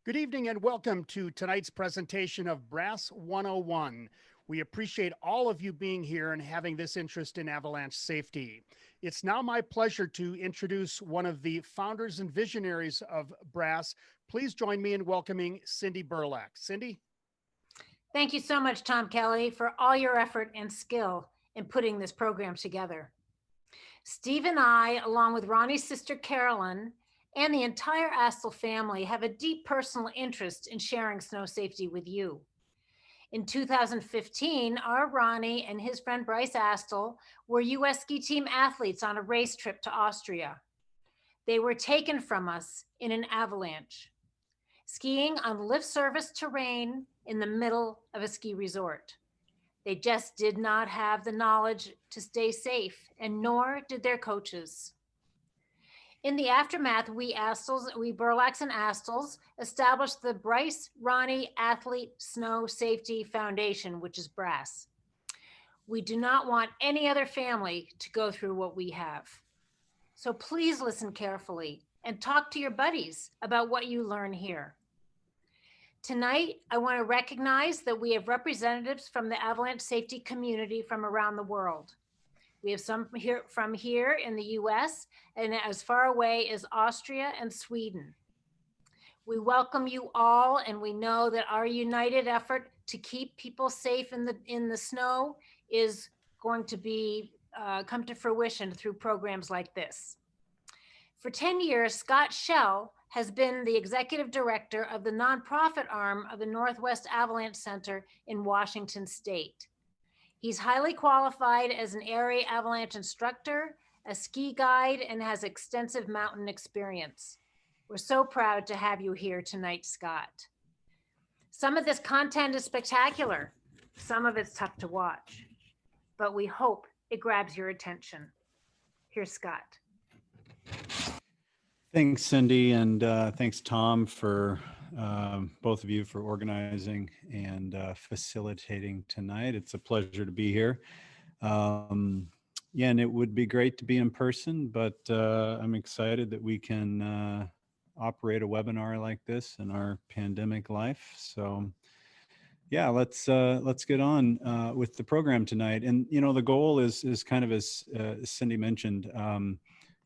Good evening and welcome to tonight's presentation of BRASS 101. We appreciate all of you being here and having this interest in avalanche safety. It's now my pleasure to introduce one of the founders and visionaries of BRASS. Please join me in welcoming Cindy Burlack. Cindy? Thank you so much, Tom Kelly, for all your effort and skill in putting this program together. Steve and I, along with Ronnie's sister Carolyn, and the entire Astle family have a deep personal interest in sharing snow safety with you. In 2015, our Ronnie and his friend Bryce Astle were U.S. ski team athletes on a race trip to Austria. They were taken from us in an avalanche, skiing on lift service terrain in the middle of a ski resort. They just did not have the knowledge to stay safe, and nor did their coaches. In the aftermath, we Burlacks and Astles established the Bryce Ronnie Athlete Snow Safety Foundation, which is BRASS. We do not want any other family to go through what we have. So please listen carefully and talk to your buddies about what you learn here. Tonight, I want to recognize that we have representatives from the avalanche safety community from around the world. We have some from here in the US and as far away as Austria and Sweden. We welcome you all, and we know that our united effort to keep people safe in the snow is going to be come to fruition through programs like this. For 10 years, Scott Schell has been the executive director of the nonprofit arm of the Northwest Avalanche Center in Washington State. He's highly qualified as an area avalanche instructor, a ski guide, and has extensive mountain experience. We're so proud to have you here tonight, Scott. Some of this content is spectacular. Some of it's tough to watch, but we hope it grabs your attention. Here's Scott. Thanks, Cindy, and thanks, Tom, for both of you for organizing and facilitating tonight. It's a pleasure to be here. Yeah, and it would be great to be in person, but I'm excited that we can operate a webinar like this in our pandemic life. So yeah, let's get on with the program tonight. And you know, the goal is kind of as Cindy mentioned,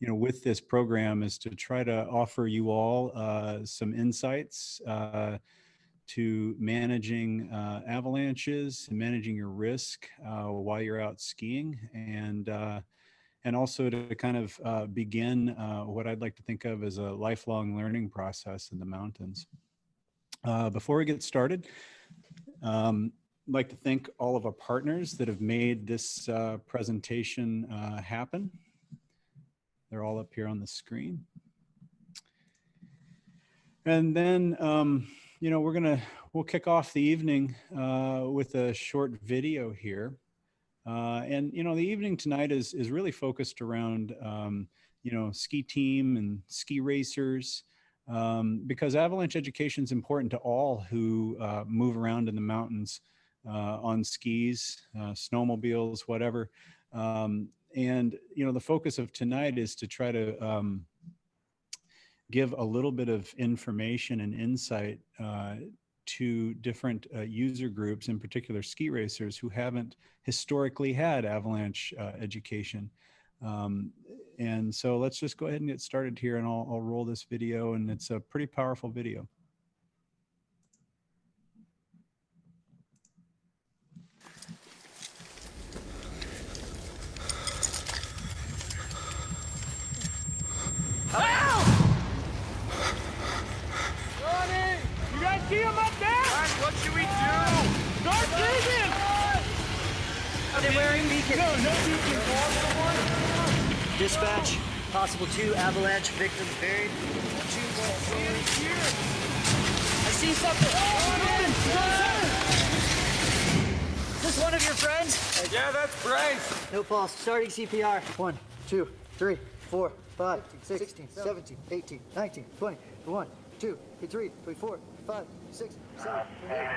you know, with this program is to try to offer you all some insights to managing avalanches and managing your risk while you're out skiing, and also to kind of begin what I'd like to think of as a lifelong learning process in the mountains. Before we get started, I'd like to thank all of our partners that have made this presentation happen. They're all up here on the screen. And then, you know, we'll kick off the evening with a short video here. And, you know, the evening tonight is really focused around, you know, ski team and ski racers, because avalanche education is important to all who move around in the mountains on skis, snowmobiles, whatever. And, you know, the focus of tonight is to try to give a little bit of information and insight to different user groups, in particular ski racers who haven't historically had avalanche education. And so let's just go ahead and get started here, and I'll roll this video, and it's a pretty powerful video. See him up there? Guys, what should we do? Start digging! Are they wearing beacons? No beacons. Call someone. Dispatch, possible 2 avalanche victims buried. 2 Here. I see something. Is this one of your friends? Yeah, that's Bryce. No pulse. Starting CPR. 1, 2, 3, 4, 5, 16, 17, 18, 19, 20, 1, 2, 3, 24, 5, 6, 7, 8.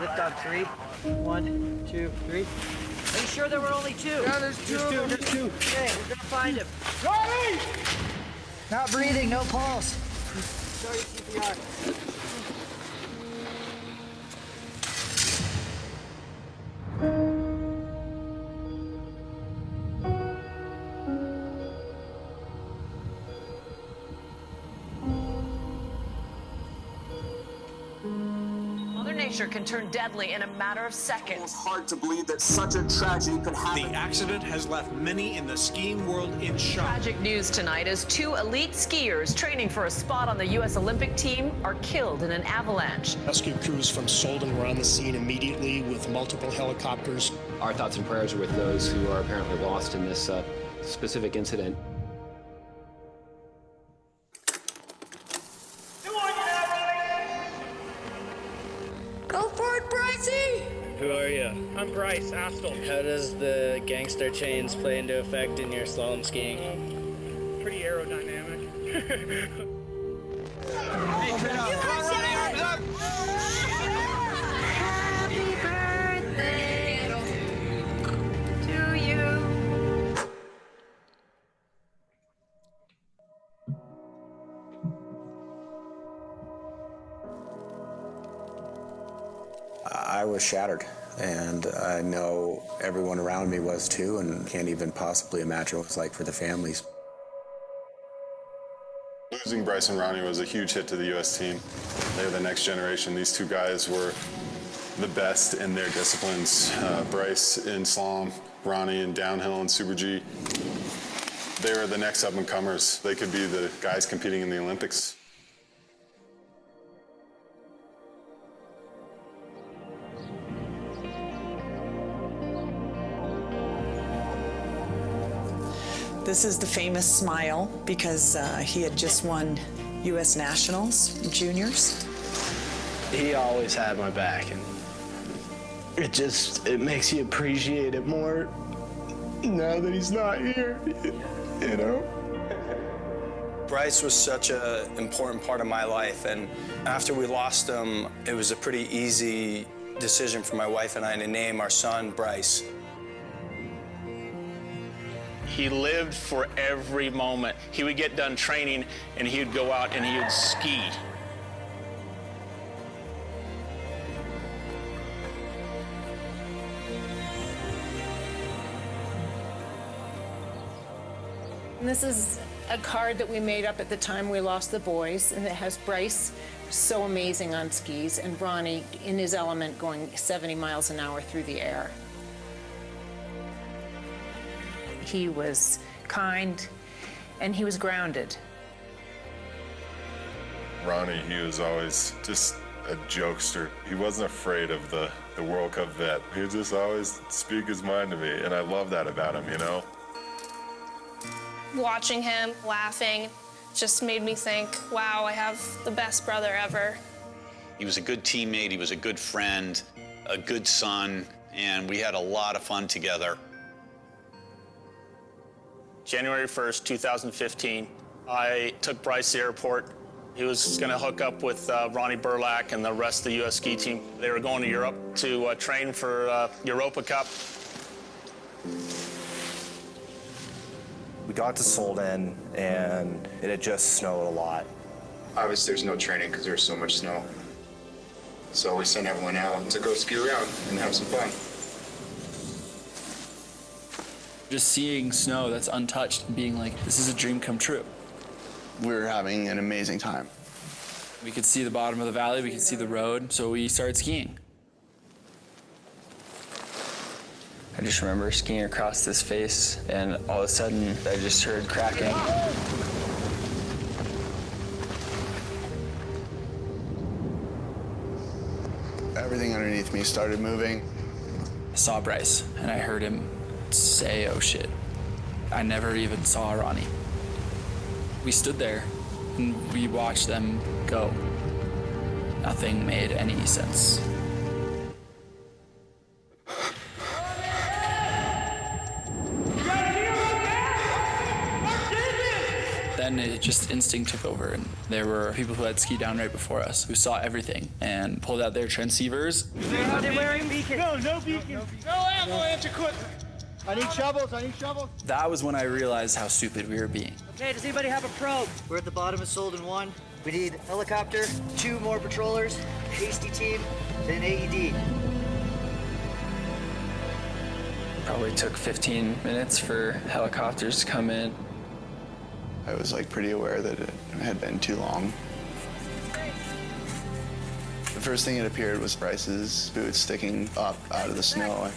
Lift on 3. 1, 2, 3. Are you sure there were only 2? Yeah, there's 2. There's 2. Okay, we're gonna find him. Ronnie! Not breathing, no pulse. Starting CPR. glacier can turn deadly in a matter of seconds. It's hard to believe that such a tragedy could happen. The accident has left many in the skiing world in shock. Tragic news tonight as 2 elite skiers training for a spot on the U.S. Olympic team are killed in an avalanche. Rescue crews from Solden were on the scene immediately with multiple helicopters. Our thoughts and prayers are with those who are apparently lost in this specific incident. Go for it, Brycey! Who are you? I'm Bryce Astle. How does the gangster chains play into effect in your slalom skiing? Pretty aerodynamic. Happy birthday to you. I was shattered, and I know everyone around me was too, and can't even possibly imagine what it's like for the families. Losing Bryce and Ronnie was a huge hit to the U.S. team. They're the next generation. These two guys were the best in their disciplines. Bryce in slalom, Ronnie in downhill and Super G. They were the next up-and-comers. They could be the guys competing in the Olympics. This is the famous smile because he had just won U.S. Nationals Juniors. He always had my back, and it makes you appreciate it more now that he's not here, you know? Bryce was such an important part of my life, and after we lost him, it was a pretty easy decision for my wife and I to name our son Bryce. He lived for every moment. He would get done training and he would go out and he would ski. And this is a card that we made up at the time we lost the boys, and it has Bryce, so amazing on skis, and Ronnie in his element going 70 miles an hour through the air. He was kind, and he was grounded. Ronnie, he was always just a jokester. He wasn't afraid of the World Cup vet. He would just always speak his mind to me, and I love that about him, you know? Watching him laughing just made me think, wow, I have the best brother ever. He was a good teammate, he was a good friend, a good son, and we had a lot of fun together. January 1st, 2015, I took Bryce to the airport. He was going to hook up with Ronnie Burlack and the rest of the U.S. ski team. They were going to Europe to train for Europa Cup. We got to Solden, and it had just snowed a lot. Obviously, there's no training because there's so much snow. So we sent everyone out to go ski around and have some fun. Just seeing snow that's untouched and being like, this is a dream come true. We were having an amazing time. We could see the bottom of the valley, we could see the road, so we started skiing. I just remember skiing across this face, and all of a sudden, I just heard cracking. Everything underneath me started moving. I saw Bryce, and I heard him say, oh shit. I never even saw Ronnie. We stood there, and we watched them go. Nothing made any sense. Then it just instinct took over, and there were people who had skied down right before us who saw everything and pulled out their transceivers. Are they wearing beacons? No beacons. No avalanche equipment. I need shovels, That was when I realized how stupid we were being. Okay, does anybody have a probe? We're at the bottom of Solden 1. We need helicopter, 2 more patrollers, hasty team, then AED. Probably took 15 minutes for helicopters to come in. I was like pretty aware that it had been too long. The first thing that appeared was Bryce's boots sticking up out of the snow.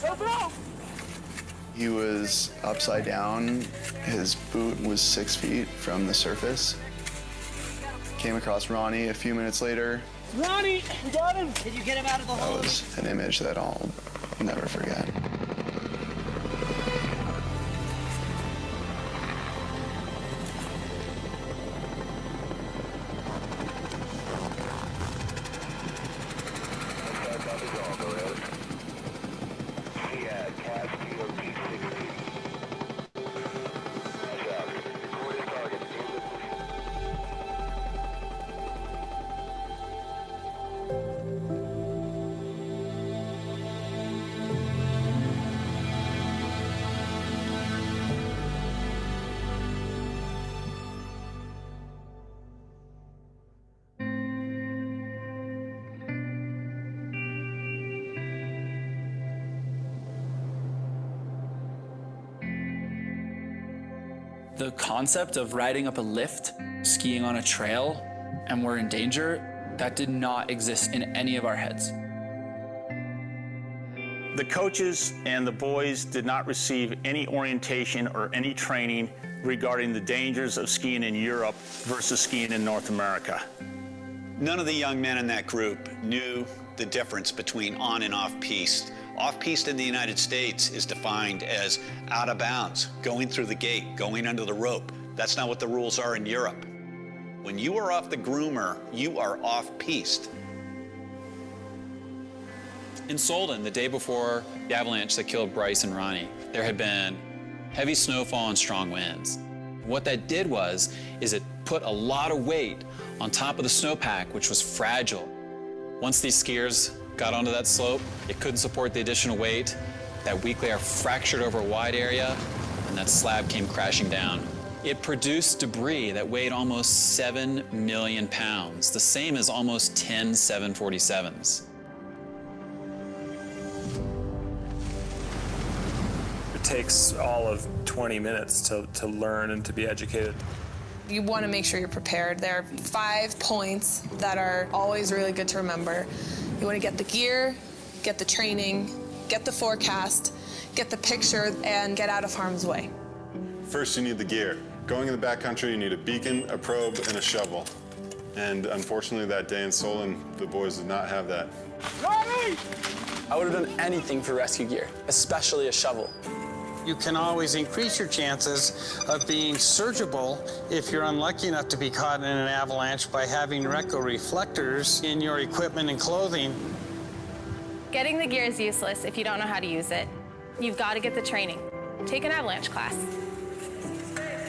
He was upside down. His boot was 6 feet from the surface. Came across Ronnie a few minutes later. Ronnie, we got him. Did you get him out of the hole? That was an image that I'll never forget. The concept of riding up a lift, skiing on a trail, and we're in danger, that did not exist in any of our heads. The coaches and the boys did not receive any orientation or any training regarding the dangers of skiing in Europe versus skiing in North America. None of the young men in that group knew the difference between on and off-piste. Off-piste in the United States is defined as out of bounds, going through the gate, going under the rope. That's not what the rules are in Europe. When you are off the groomer, you are off-piste. In Solden, the day before the avalanche that killed Bryce and Ronnie, there had been heavy snowfall and strong winds. What that did is it put a lot of weight on top of the snowpack, which was fragile. Once these skiers got onto that slope, it couldn't support the additional weight. That weak layer fractured over a wide area, and that slab came crashing down. It produced debris that weighed almost 7 million pounds, the same as almost 10 747s. It takes all of 20 minutes to learn and to be educated. You want to make sure you're prepared. There are 5 points that are always really good to remember. You want to get the gear, get the training, get the forecast, get the picture, and get out of harm's way. First, you need the gear. Going in the backcountry, you need a beacon, a probe, and a shovel. And unfortunately, that day in Solon, the boys did not have that. Ronnie! I would have done anything for rescue gear, especially a shovel. You can always increase your chances of being surgical if you're unlucky enough to be caught in an avalanche by having reflectors in your equipment and clothing. Getting the gear is useless if you don't know how to use it. You've got to get the training. Take an avalanche class.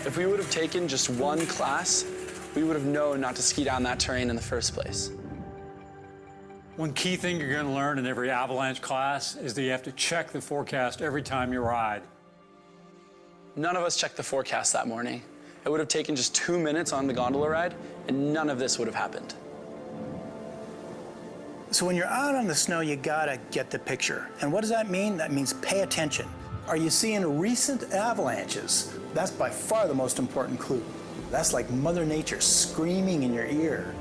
If we would have taken just one class, we would have known not to ski down that terrain in the first place. One key thing you're going to learn in every avalanche class is that you have to check the forecast every time you ride. None of us checked the forecast that morning. It would have taken just 2 minutes on the gondola ride, and none of this would have happened. So when you're out on the snow, you gotta get the picture. And what does that mean? That means pay attention. Are you seeing recent avalanches? That's by far the most important clue. That's like Mother Nature screaming in your ear.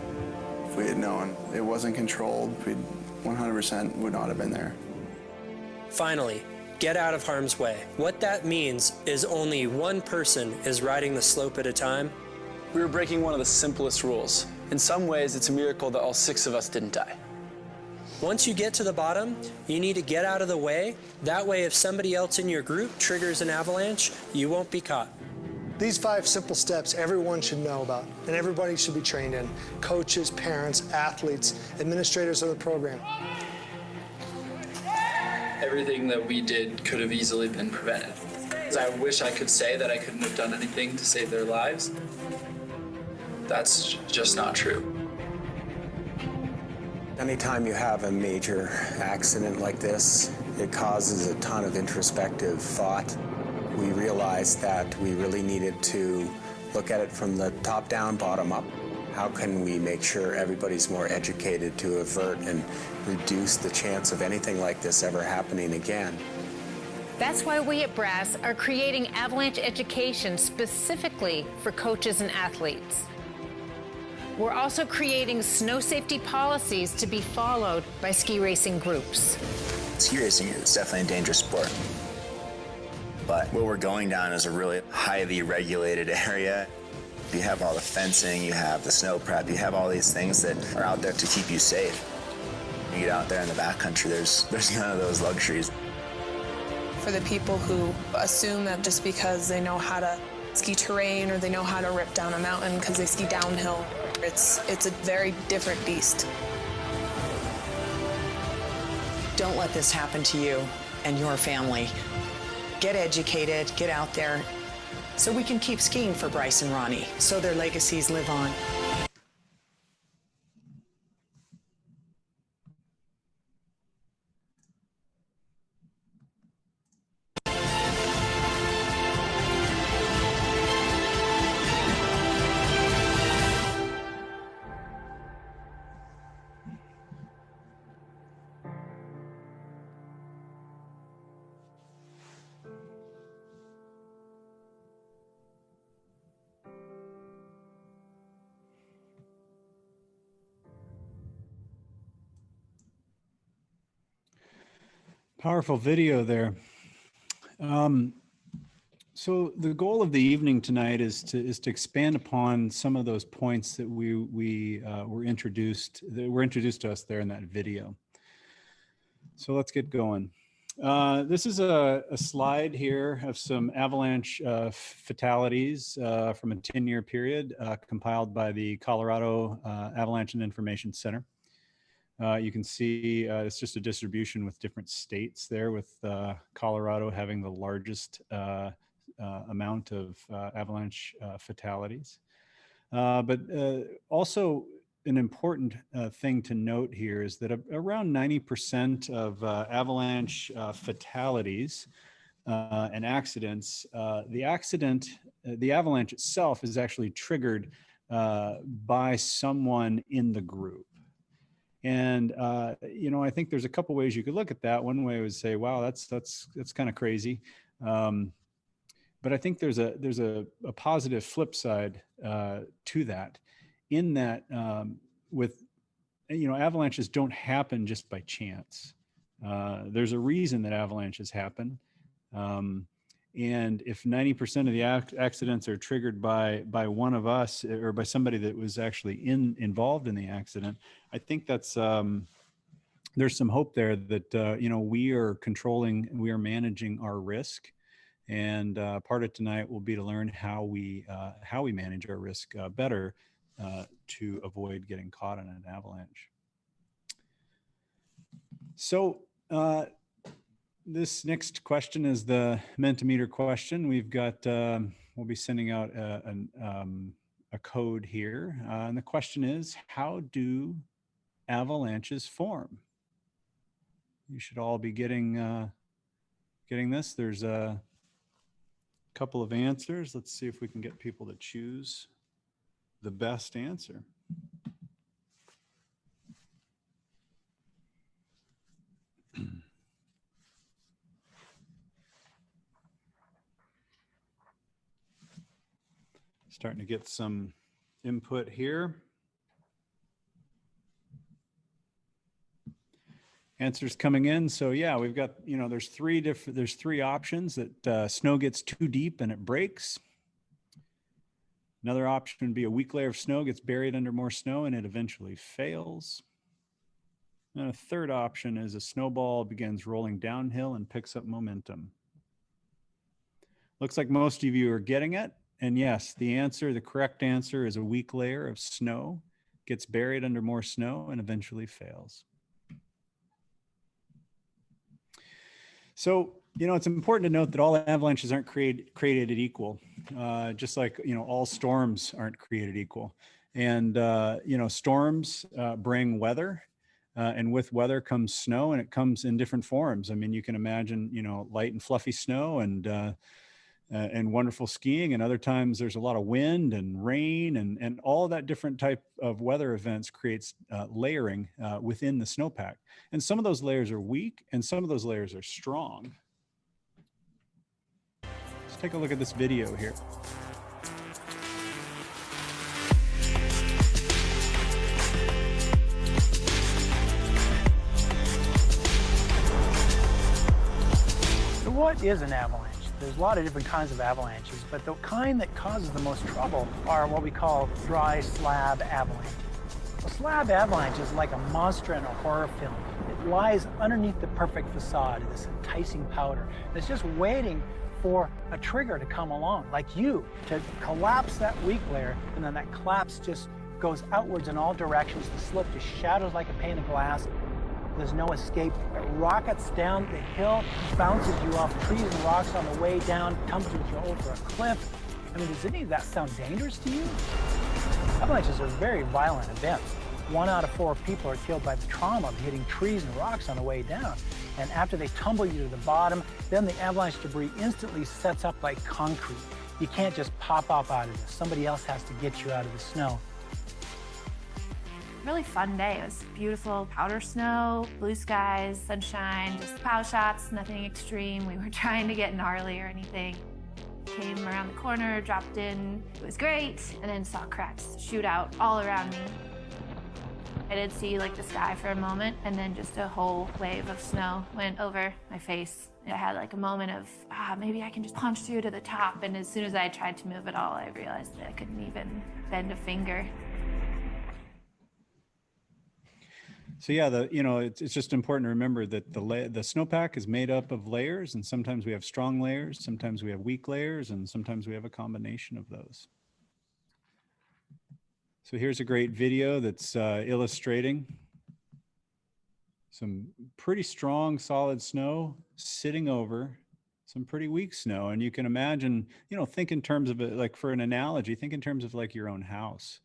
If we had known it wasn't controlled, we 100% would not have been there. Finally, get out of harm's way. What that means is only one person is riding the slope at a time. We were breaking one of the simplest rules. In some ways, it's a miracle that all 6 of us didn't die. Once you get to the bottom, you need to get out of the way. That way, if somebody else in your group triggers an avalanche, you won't be caught. These 5 simple steps everyone should know about, and everybody should be trained in. Coaches, parents, athletes, administrators of the program. Everything that we did could have easily been prevented. I wish I could say that I couldn't have done anything to save their lives. That's just not true. Anytime you have a major accident like this, it causes a ton of introspective thought. We realized that we really needed to look at it from the top down, bottom up. How can we make sure everybody's more educated to avert and reduce the chance of anything like this ever happening again? That's why we at BRASS are creating avalanche education specifically for coaches and athletes. We're also creating snow safety policies to be followed by ski racing groups. Ski racing is definitely a dangerous sport. But what we're going down is a really highly regulated area. You have all the fencing, you have the snow prep, you have all these things that are out there to keep you safe. You get out there in the backcountry, there's none of those luxuries. For the people who assume that just because they know how to ski terrain or they know how to rip down a mountain because they ski downhill, it's a very different beast. Don't let this happen to you and your family. Get educated, get out there, so we can keep skiing for Bryce and Ronnie, so their legacies live on. Powerful video there. So the goal of the evening tonight is to expand upon some of those points that were introduced to us there in that video. So let's get going. This is a slide here of some avalanche fatalities from a 10-year period compiled by the Colorado Avalanche and Information Center. You can see it's just a distribution with different states there, with Colorado having the largest amount of avalanche fatalities. But also an important thing to note here is that around 90% of avalanche fatalities and accidents, the avalanche itself is actually triggered by someone in the group. And, you know, I think there's a couple ways you could look at that. One way would say, wow, that's kind of crazy. But I think there's a positive flip side to that, in that with, you know, avalanches don't happen just by chance. There's a reason that avalanches happen. And if 90% of the accidents are triggered by one of us or by somebody that was actually involved in the accident, I think that's there's some hope there that you know, we are managing our risk, and part of tonight will be to learn how we manage our risk better to avoid getting caught in an avalanche. So. This next question is the Mentimeter question. We've got, we'll be sending out a code here. And the question is, how do avalanches form? You should all be getting this. There's a couple of answers. Let's see if we can get people to choose the best answer. Starting to get some input here. Answers coming in. So yeah, we've got, you know, there's three options: that snow gets too deep and it breaks. Another option would be a weak layer of snow gets buried under more snow and it eventually fails. And a third option is a snowball begins rolling downhill and picks up momentum. Looks like most of you are getting it. And yes, the correct answer is a weak layer of snow gets buried under more snow and eventually fails. So, you know, it's important to note that all avalanches aren't created equal, just like, you know, all storms aren't created equal. And, you know, storms bring weather, and with weather comes snow, and it comes in different forms. I mean, you can imagine, you know, light and fluffy snow and wonderful skiing, and other times there's a lot of wind and rain, and all of that different type of weather events creates layering within the snowpack. And some of those layers are weak and some of those layers are strong. Let's take a look at this video here. is an avalanche? There's a lot of different kinds of avalanches, but the kind that causes the most trouble are what we call dry slab avalanches. A slab avalanche is like a monster in a horror film. It lies underneath the perfect facade, this enticing powder. And it's just waiting for a trigger to come along, like you, to collapse that weak layer, and then that collapse just goes outwards in all directions. The slope just shadows like a pane of glass. There's no escape. It rockets down the hill, bounces you off trees and rocks on the way down, tumbles you over a cliff. I mean, does any of that sound dangerous to you? Avalanches are very violent events. 1 out of 4 people are killed by the trauma of hitting trees and rocks on the way down. And after they tumble you to the bottom, then the avalanche debris instantly sets up like concrete. You can't just pop up out of this. Somebody else has to get you out of the snow. Really fun day. It was beautiful powder snow, blue skies, sunshine, just pow shots, nothing extreme. We weren't trying to get gnarly or anything. Came around the corner, dropped in. It was great, and then saw cracks shoot out all around me. I did see like the sky for a moment, and then just a whole wave of snow went over my face. I had like a moment of, maybe I can just punch through to the top, and as soon as I tried to move at all, I realized that I couldn't even bend a finger. So yeah, it's just important to remember that the snowpack is made up of layers, and sometimes we have strong layers, sometimes we have weak layers, and sometimes we have a combination of those. So here's a great video that's illustrating some pretty strong, solid snow sitting over some pretty weak snow. And you can imagine, think in terms of it, like for an analogy, think in terms of like your own house.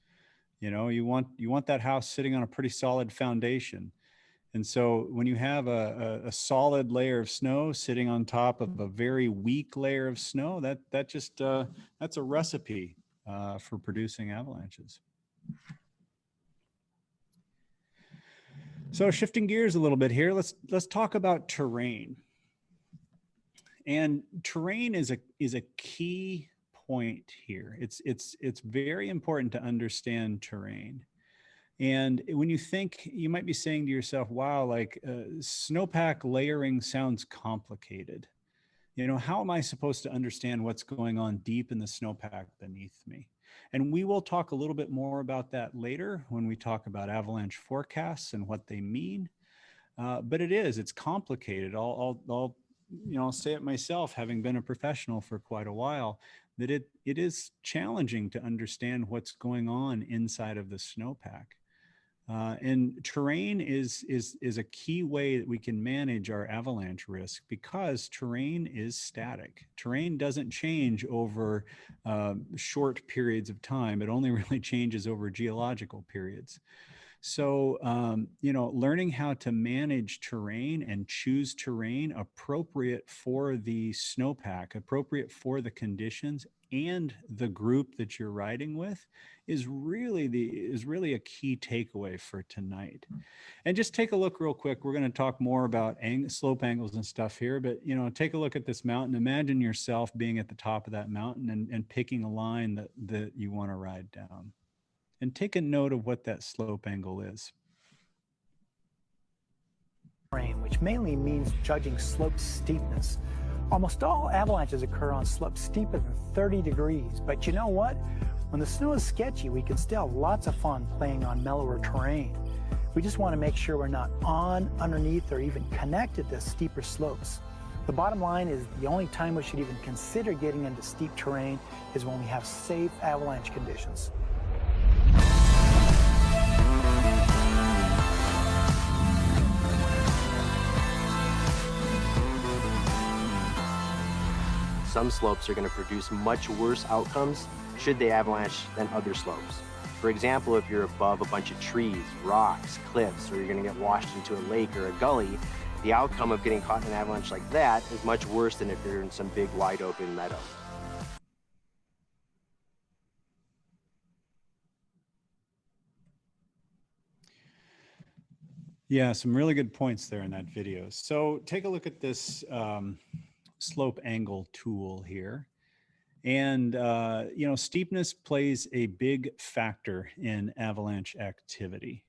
You want that house sitting on a pretty solid foundation. And so when you have a solid layer of snow sitting on top of a very weak layer of snow, that's a recipe for producing avalanches. So shifting gears a little bit here, let's talk about terrain. And terrain is a key point here. It's very important to understand terrain. And when you think, you might be saying to yourself, wow, like snowpack layering sounds complicated. How am I supposed to understand what's going on deep in the snowpack beneath me? And we will talk a little bit more about that later when we talk about avalanche forecasts and what they mean. But it's complicated. I'll say it myself, having been a professional for quite a while, that it is challenging to understand what's going on inside of the snowpack. And terrain is a key way that we can manage our avalanche risk, because terrain is static. Terrain doesn't change over short periods of time. It only really changes over geological periods. So, learning how to manage terrain and choose terrain appropriate for the snowpack, appropriate for the conditions and the group that you're riding with is really a key takeaway for tonight. And just take a look real quick. We're going to talk more about slope angles and stuff here, but take a look at this mountain. Imagine yourself being at the top of that mountain and picking a line that you want to ride down. And take a note of what that slope angle is. Which mainly means judging slope steepness. Almost all avalanches occur on slopes steeper than 30 degrees, but you know what? When the snow is sketchy, we can still have lots of fun playing on mellower terrain. We just want to make sure we're not on, underneath, or even connected to steeper slopes. The bottom line is the only time we should even consider getting into steep terrain is when we have safe avalanche conditions. Some slopes are going to produce much worse outcomes should they avalanche than other slopes. For example, if you're above a bunch of trees, rocks, cliffs, or you're going to get washed into a lake or a gully, the outcome of getting caught in an avalanche like that is much worse than if you're in some big wide open meadow. Yeah, some really good points there in that video. So take a look at this slope angle tool here. And, steepness plays a big factor in avalanche activity.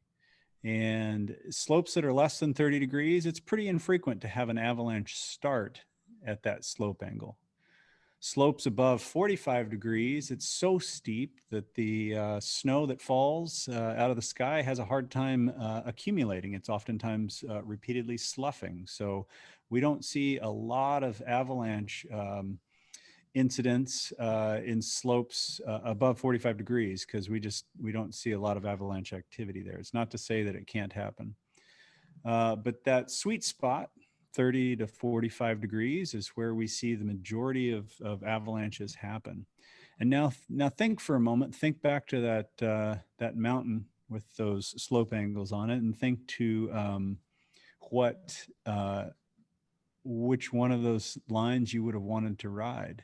And slopes that are less than 30 degrees, it's pretty infrequent to have an avalanche start at that slope angle. Slopes above 45 degrees, it's so steep that the snow that falls out of the sky has a hard time accumulating. It's oftentimes repeatedly sloughing. So we don't see a lot of avalanche incidents in slopes above 45 degrees because we don't see a lot of avalanche activity there. It's not to say that it can't happen. But that sweet spot, 30 to 45 degrees, is where we see the majority of avalanches happen. And now think for a moment, think back to that mountain with those slope angles on it, and think to which one of those lines you would have wanted to ride,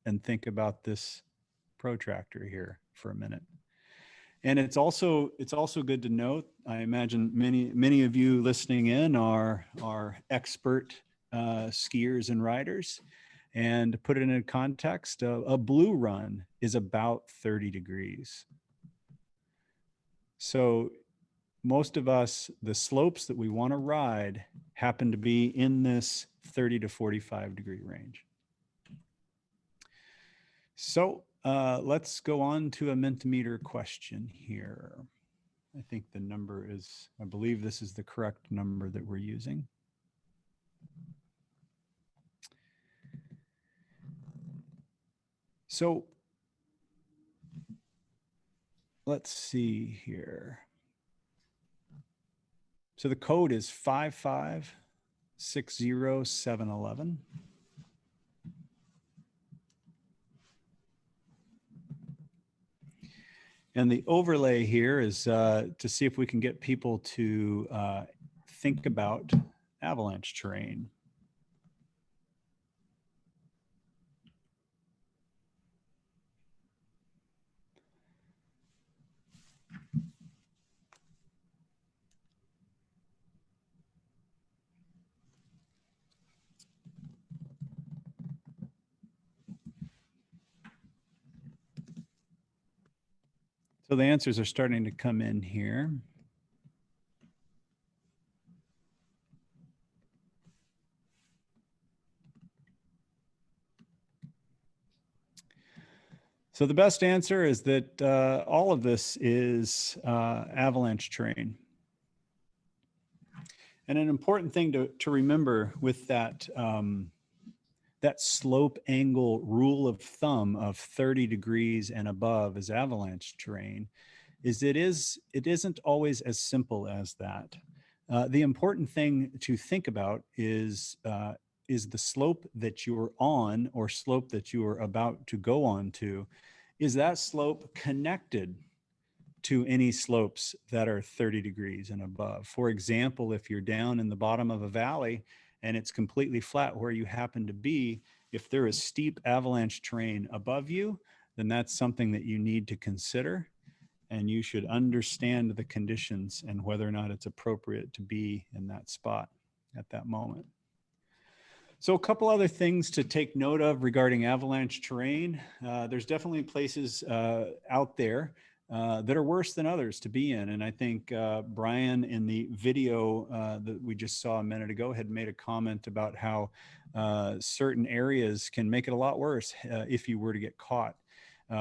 and think about this protractor here for a minute. And it's also good to note, I imagine many of you listening in are expert skiers and riders. And to put it in a context, a blue run is about 30 degrees. So most of us, the slopes that we want to ride happen to be in this 30 to 45 degree range. So let's go on to a Mentimeter question here. I think the number is, I believe this is the correct number that we're using. So let's see here. So the code is 5560711. And the overlay here is to see if we can get people to think about avalanche terrain. So the answers are starting to come in here. So the best answer is that all of this is avalanche terrain. And an important thing to remember with that, that slope angle rule of thumb of 30 degrees and above as avalanche terrain is it isn't always as simple as that. The important thing to think about is the slope that you're on or slope that you are about to go on to, is that slope connected to any slopes that are 30 degrees and above? For example, if you're down in the bottom of a valley and it's completely flat where you happen to be, if there is steep avalanche terrain above you, then that's something that you need to consider, and you should understand the conditions and whether or not it's appropriate to be in that spot at that moment. So a couple other things to take note of regarding avalanche terrain. There's definitely places out there that are worse than others to be in. And I think Brian in the video that we just saw a minute ago had made a comment about how certain areas can make it a lot worse if you were to get caught.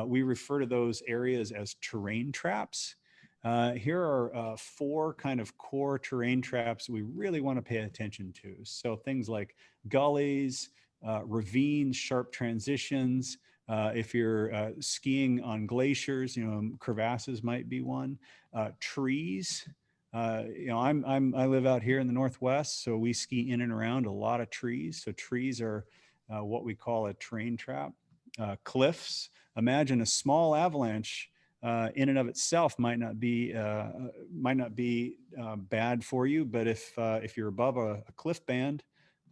We refer to those areas as terrain traps. Here are 4 kind of core terrain traps we really want to pay attention to. So things like gullies, ravines, sharp transitions. If you're skiing on glaciers, crevasses might be one. Trees. I live out here in the Northwest, so we ski in and around a lot of trees. So trees are what we call a terrain trap. Cliffs. Imagine a small avalanche in and of itself might not be bad for you, but if you're above a cliff band,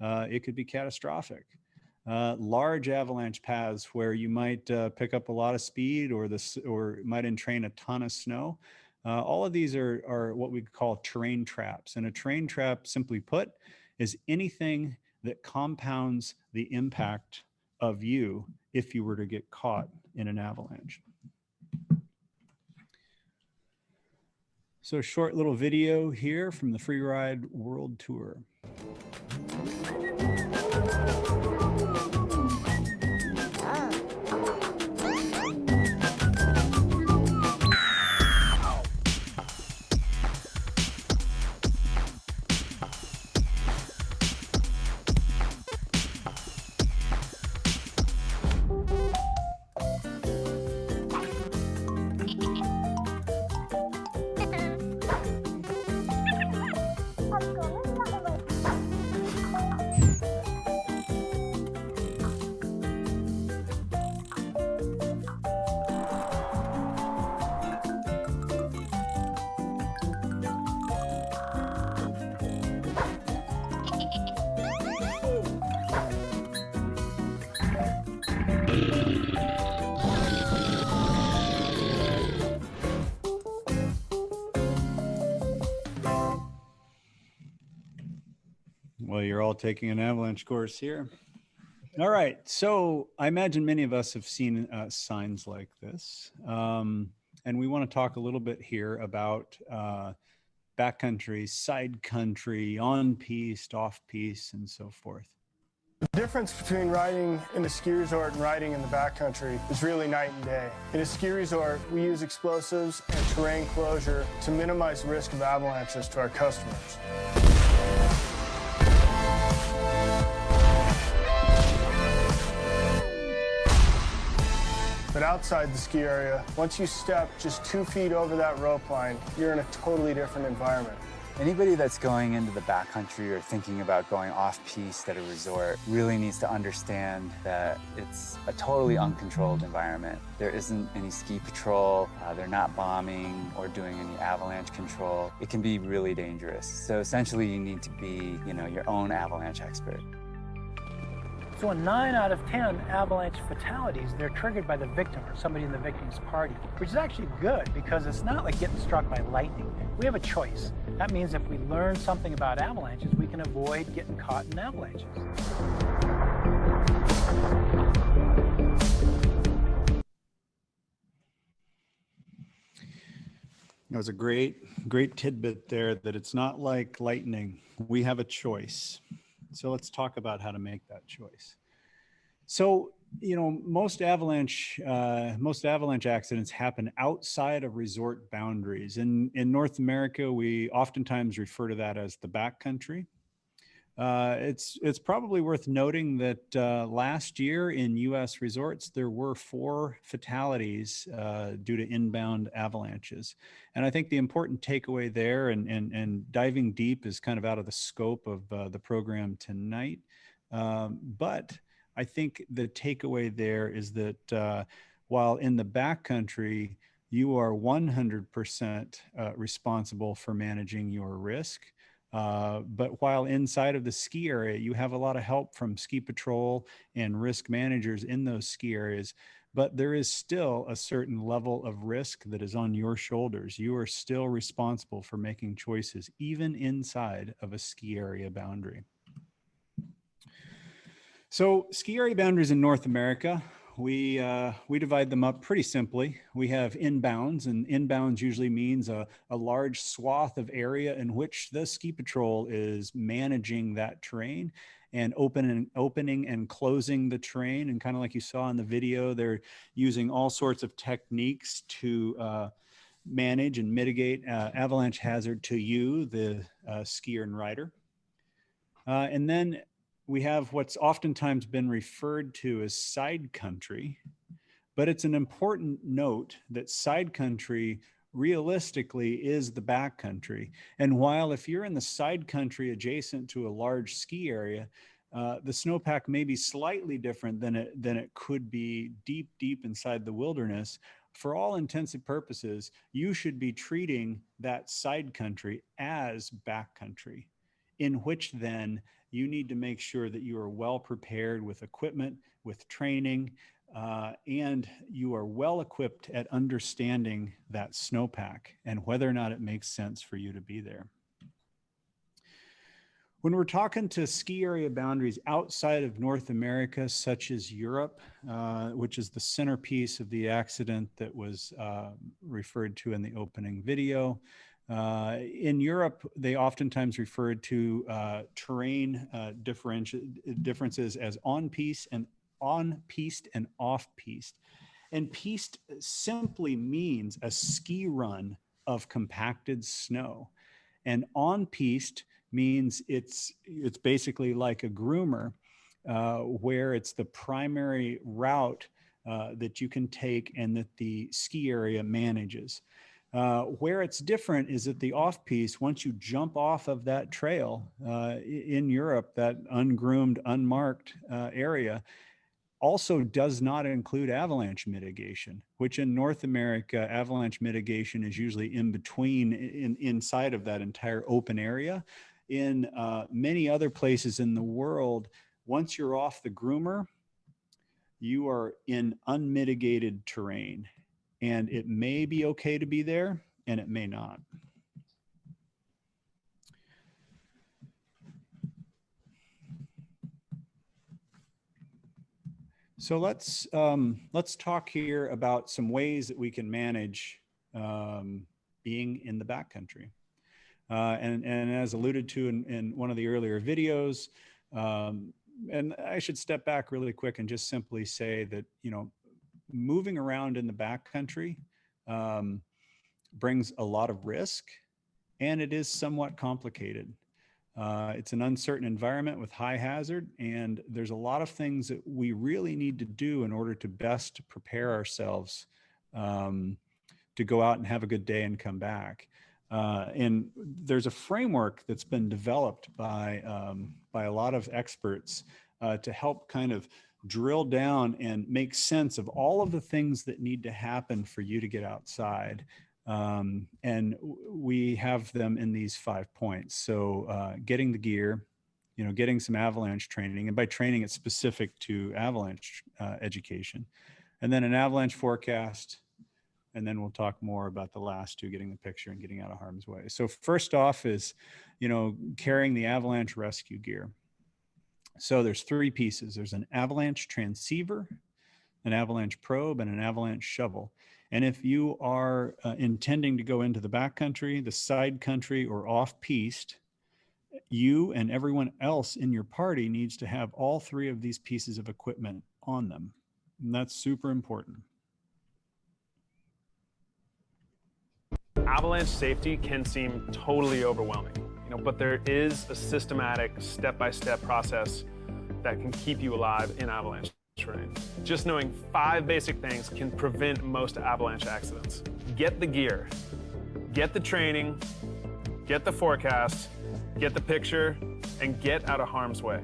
it could be catastrophic. Large avalanche paths where you might pick up a lot of speed or might entrain a ton of snow. All of these are what we call terrain traps. And a terrain trap, simply put, is anything that compounds the impact of you if you were to get caught in an avalanche. So a short little video here from the Freeride World Tour. Well, you're all taking an avalanche course here. All right. So I imagine many of us have seen signs like this. And we want to talk a little bit here about backcountry, side country, on-piste, off-piste, and so forth. The difference between riding in a ski resort and riding in the backcountry is really night and day. In a ski resort, we use explosives and terrain closure to minimize the risk of avalanches to our customers. But outside the ski area, once you step just 2 feet over that rope line, you're in a totally different environment. Anybody that's going into the backcountry or thinking about going off-piste at a resort really needs to understand that it's a totally uncontrolled environment. There isn't any ski patrol, they're not bombing or doing any avalanche control. It can be really dangerous. So essentially you need to be, your own avalanche expert. So in 9 out of 10 avalanche fatalities, they're triggered by the victim or somebody in the victim's party, which is actually good because it's not like getting struck by lightning. We have a choice. That means if we learn something about avalanches, we can avoid getting caught in avalanches. That was a great tidbit there, that it's not like lightning. We have a choice. So let's talk about how to make that choice. So, most avalanche accidents happen outside of resort boundaries. In North America, we oftentimes refer to that as the backcountry. It's probably worth noting that last year in U.S. resorts, there were 4 fatalities due to inbound avalanches. And I think the important takeaway there, and diving deep is kind of out of the scope of the program tonight, but I think the takeaway there is that while in the backcountry, you are 100% responsible for managing your risk. But while inside of the ski area, you have a lot of help from ski patrol and risk managers in those ski areas, but there is still a certain level of risk that is on your shoulders. You are still responsible for making choices, even inside of a ski area boundary. So ski area boundaries in North America, we divide them up pretty simply. We have inbounds, and inbounds usually means a large swath of area in which the ski patrol is managing that terrain and opening and closing the terrain. And kind of like you saw in the video, they're using all sorts of techniques to manage and mitigate avalanche hazard to you, the skier and rider. And then we have what's oftentimes been referred to as side country, but it's an important note that side country realistically is the backcountry. And while if you're in the side country adjacent to a large ski area, the snowpack may be slightly different than it could be deep inside the wilderness. For all intents and purposes, you should be treating that side country as backcountry, in which then you need to make sure that you are well prepared with equipment, with training, and you are well equipped at understanding that snowpack and whether or not it makes sense for you to be there. When we're talking to ski area boundaries outside of North America, such as Europe, which is the centerpiece of the accident that was referred to in the opening video, in Europe, they oftentimes referred to terrain differences as on-piste and off-piste. And piste simply means a ski run of compacted snow. And on-piste means it's basically like a groomer, where it's the primary route that you can take and that the ski area manages. Where it's different is that the off-piste, once you jump off of that trail in Europe, that ungroomed, unmarked area, also does not include avalanche mitigation, which in North America, avalanche mitigation is usually in between, inside of that entire open area. In many other places in the world, once you're off the groomer, you are in unmitigated terrain. And it may be okay to be there, and it may not. So let's talk here about some ways that we can manage being in the backcountry. And as alluded to in one of the earlier videos, and I should step back really quick and just simply say that, you know, moving around in the backcountry brings a lot of risk, and it is somewhat complicated. It's an uncertain environment with high hazard, and there's a lot of things that we really need to do in order to best prepare ourselves to go out and have a good day and come back. And there's a framework that's been developed by a lot of experts to help kind of drill down and make sense of all of the things that need to happen for you to get outside. And we have them in these 5 points. So getting the gear, you know, getting some avalanche training, and by training it's specific to avalanche education, and then an avalanche forecast. And then we'll talk more about the last two, getting the picture and getting out of harm's way. So first off is, you know, carrying the avalanche rescue gear. So there's 3 pieces. There's an avalanche transceiver, an avalanche probe, and an avalanche shovel. And if you are intending to go into the backcountry, the side country, or off-piste, you and everyone else in your party needs to have all 3 of these pieces of equipment on them. And that's super important. Avalanche safety can seem totally overwhelming, you know, but there is a systematic step-by-step process that can keep you alive in avalanche terrain. Just knowing 5 basic things can prevent most avalanche accidents. Get the gear, get the training, get the forecast, get the picture, and get out of harm's way.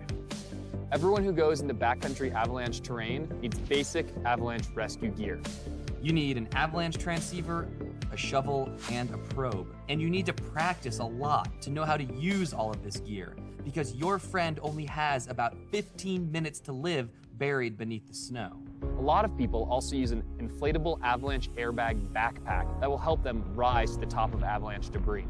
Everyone who goes into backcountry avalanche terrain needs basic avalanche rescue gear. You need an avalanche transceiver, a shovel, and a probe. And you need to practice a lot to know how to use all of this gear, because your friend only has about 15 minutes to live buried beneath the snow. A lot of people also use an inflatable avalanche airbag backpack that will help them rise to the top of avalanche debris.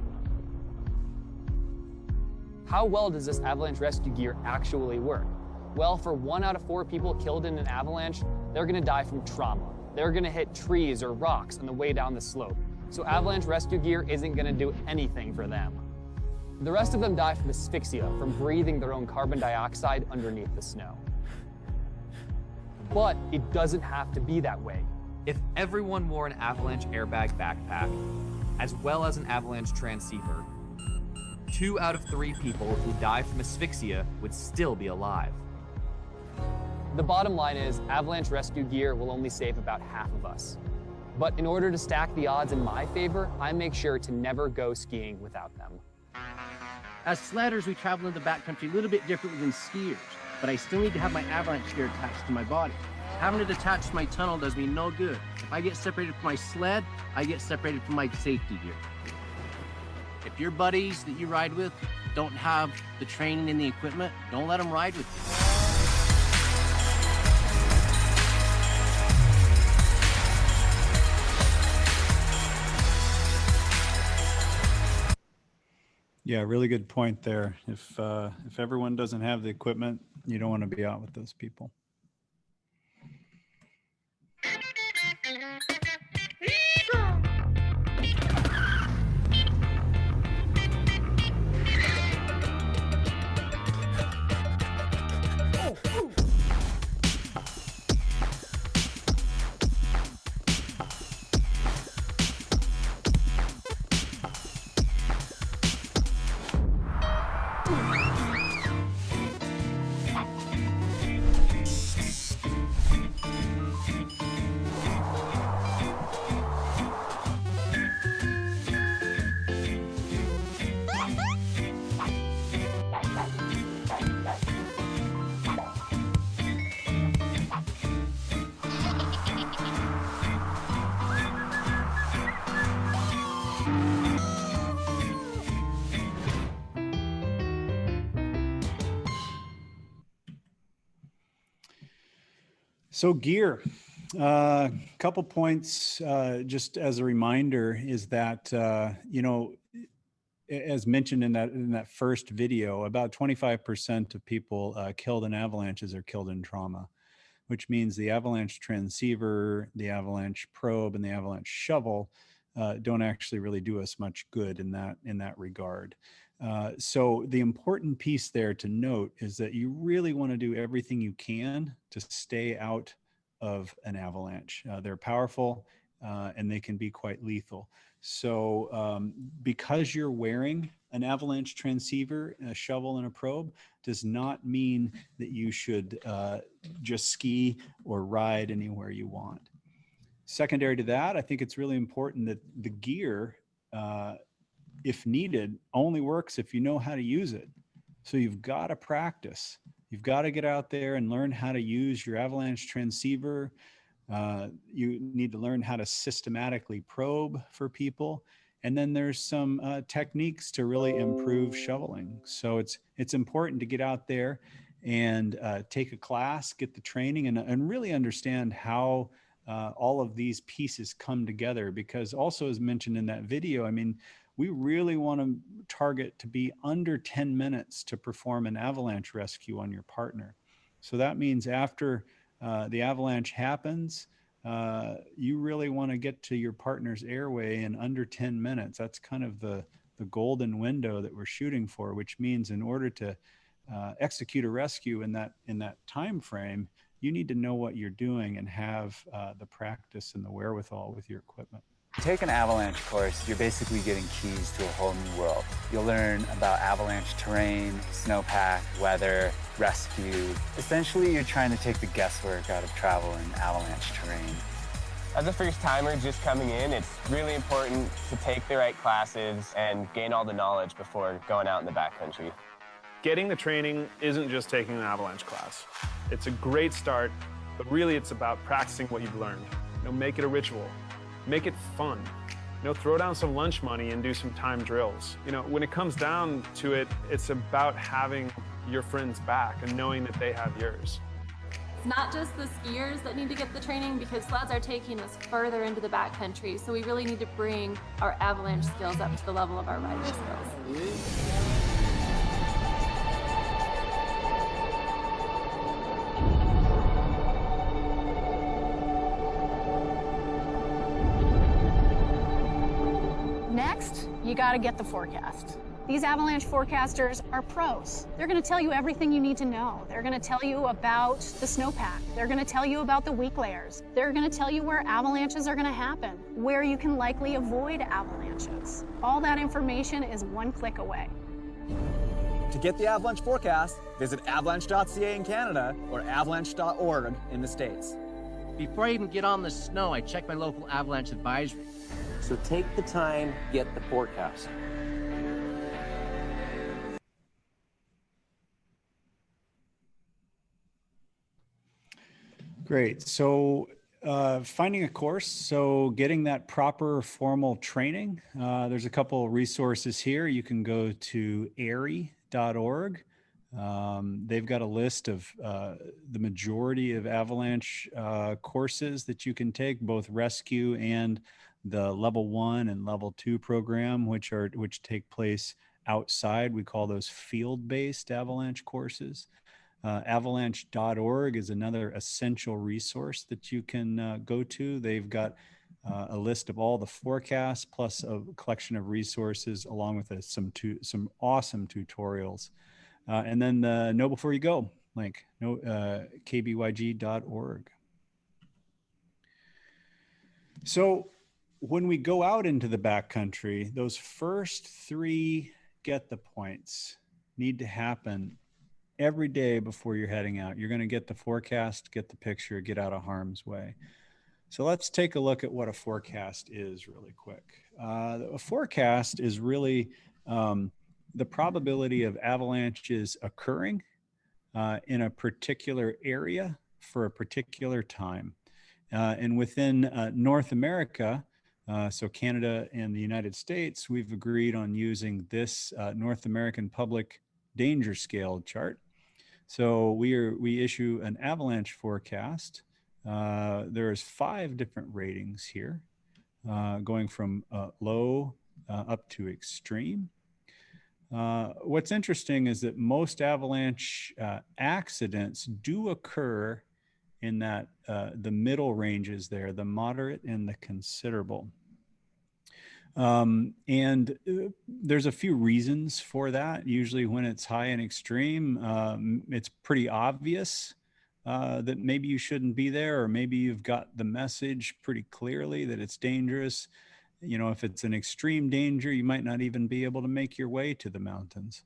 How well does this avalanche rescue gear actually work? Well, for 1 out of 4 people killed in an avalanche, they're gonna die from trauma. They're gonna hit trees or rocks on the way down the slope. So avalanche rescue gear isn't gonna do anything for them. The rest of them die from asphyxia, from breathing their own carbon dioxide underneath the snow. But it doesn't have to be that way. If everyone wore an avalanche airbag backpack, as well as an avalanche transceiver, 2 out of 3 people who die from asphyxia would still be alive. The bottom line is avalanche rescue gear will only save about half of us. But in order to stack the odds in my favor, I make sure to never go skiing without them. As sledders, we travel in the backcountry a little bit differently than skiers, but I still need to have my avalanche gear attached to my body. Having it attached to my tunnel does me no good. If I get separated from my sled, I get separated from my safety gear. If your buddies that you ride with don't have the training and the equipment, don't let them ride with you. Yeah, really good point there. If everyone doesn't have the equipment, you don't want to be out with those people. So gear, couple points just as a reminder is that, you know, as mentioned in that first video, about 25% of people killed in avalanches are killed in trauma. which means the avalanche transceiver, the avalanche probe, and the avalanche shovel don't actually really do us much good in that regard. So the important piece there to note is that you really want to do everything you can to stay out of an avalanche. They're powerful and they can be quite lethal. So because you're wearing an avalanche transceiver, a shovel, and a probe does not mean that you should just ski or ride anywhere you want. Secondary to that, I think it's really important that the gear, if needed, only works if you know how to use it. So you've got to practice. You've got to get out there and learn how to use your avalanche transceiver. You need to learn how to systematically probe for people. And then there's some techniques to really improve shoveling. So it's important to get out there and take a class, get the training, and really understand how all of these pieces come together. Because also, as mentioned in that video, I mean, we really want to target to be under 10 minutes to perform an avalanche rescue on your partner. So that means after the avalanche happens, you really want to get to your partner's airway in under 10 minutes. That's kind of the golden window that we're shooting for, which means in order to execute a rescue in that time frame, you need to know what you're doing and have the practice and the wherewithal with your equipment. Take an avalanche course, you're basically getting keys to a whole new world. You'll learn about avalanche terrain, snowpack, weather, rescue. Essentially, you're trying to take the guesswork out of travel in avalanche terrain. As a first timer just coming in, it's really important to take the right classes and gain all the knowledge before going out in the backcountry. Getting the training isn't just taking an avalanche class. It's a great start, but really it's about practicing what you've learned. Make it a ritual. Make it fun. Throw down some lunch money and do some time drills. When it comes down to it, it's about having your friends back and knowing that they have yours. It's not just the skiers that need to get the training, because sleds are taking us further into the backcountry, so we really need to bring our avalanche skills up to the level of our rider skills. Next, you gotta get the forecast. These avalanche forecasters are pros. They're gonna tell you everything you need to know. They're gonna tell you about the snowpack. They're gonna tell you about the weak layers. They're gonna tell you where avalanches are gonna happen, where you can likely avoid avalanches. All that information is one click away. To get the avalanche forecast, visit avalanche.ca in Canada or avalanche.org in the States. Before I even get on the snow, I check my local avalanche advisory. So take the time, get the forecast. Great. So finding a course, so getting that proper formal training, there's a couple of resources here. You can go to airy.org. They've got a list of the majority of avalanche courses that you can take, both rescue and the level 1 and level 2 program, which take place outside. We call those field-based avalanche courses. Avalanche.org is another essential resource that you can go to. They've got a list of all the forecasts plus a collection of resources along with some awesome tutorials. And then the Know Before You Go link, kbyg.org. So when we go out into the backcountry, those first 3 get the points need to happen every day before you're heading out. You're going to get the forecast, get the picture, get out of harm's way. So let's take a look at what a forecast is really quick. A forecast is really the probability of avalanches occurring in a particular area for a particular time. And within North America, so Canada and the United States, we've agreed on using this North American Public Danger Scale chart. So we issue an avalanche forecast. There's 5 different ratings here, going from low up to extreme. What's interesting is that most avalanche accidents do occur in that the middle ranges there, the moderate and the considerable. There's a few reasons for that. Usually when it's high and extreme, it's pretty obvious that maybe you shouldn't be there, or maybe you've got the message pretty clearly that it's dangerous. You know, if it's an extreme danger, you might not even be able to make your way to the mountains.